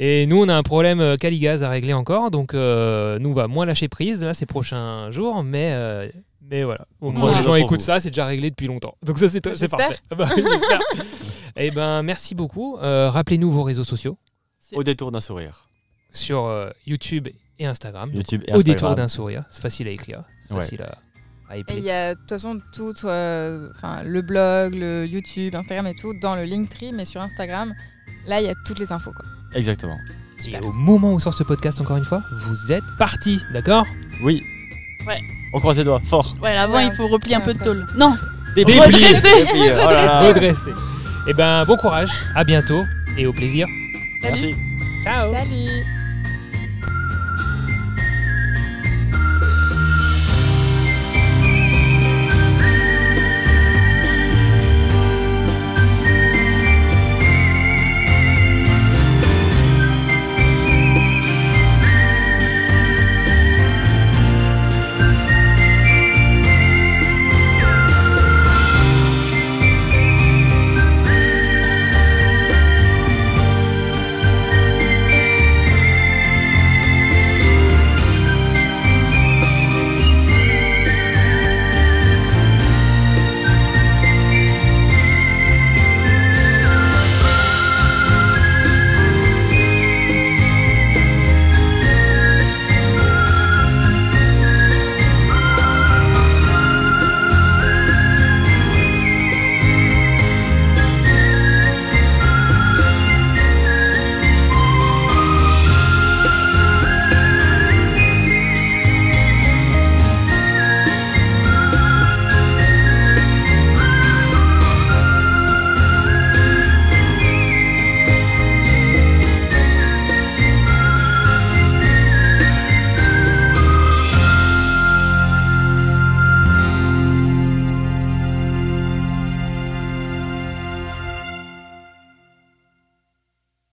Et nous, on a un problème Caligaz à régler encore, donc nous, on va moins lâcher prise là ces prochains jours, mais voilà. Au moins, croise les les gens doigts pour écoutent vous. ça, c'est déjà réglé depuis longtemps. Donc ça, c'est J'espère. parfait. Bah, oui, j'espère. Eh ben, merci beaucoup. Rappelez-nous vos réseaux sociaux Au détour d'un sourire. sur YouTube et Instagram. Donc, YouTube et au détour Instagram. d'un sourire, c'est facile à écrire, c'est Ouais. facile à Et épeler. il y a de toute façon tout, le blog, le YouTube, Instagram et tout dans le Linktree, mais sur Instagram, là il y a toutes les infos quoi. Exactement. Et au moment où sort ce podcast, encore une fois, vous êtes partis, d'accord? Oui. Ouais. On croise les doigts, fort. Ouais, avant, Ouais. il faut replier un peu de Ouais. tôle. Non, Déplier. redresser. Et puis, oh là là. Redresser. Eh ben, bon courage, à bientôt et au plaisir. Merci. Ciao. Salut.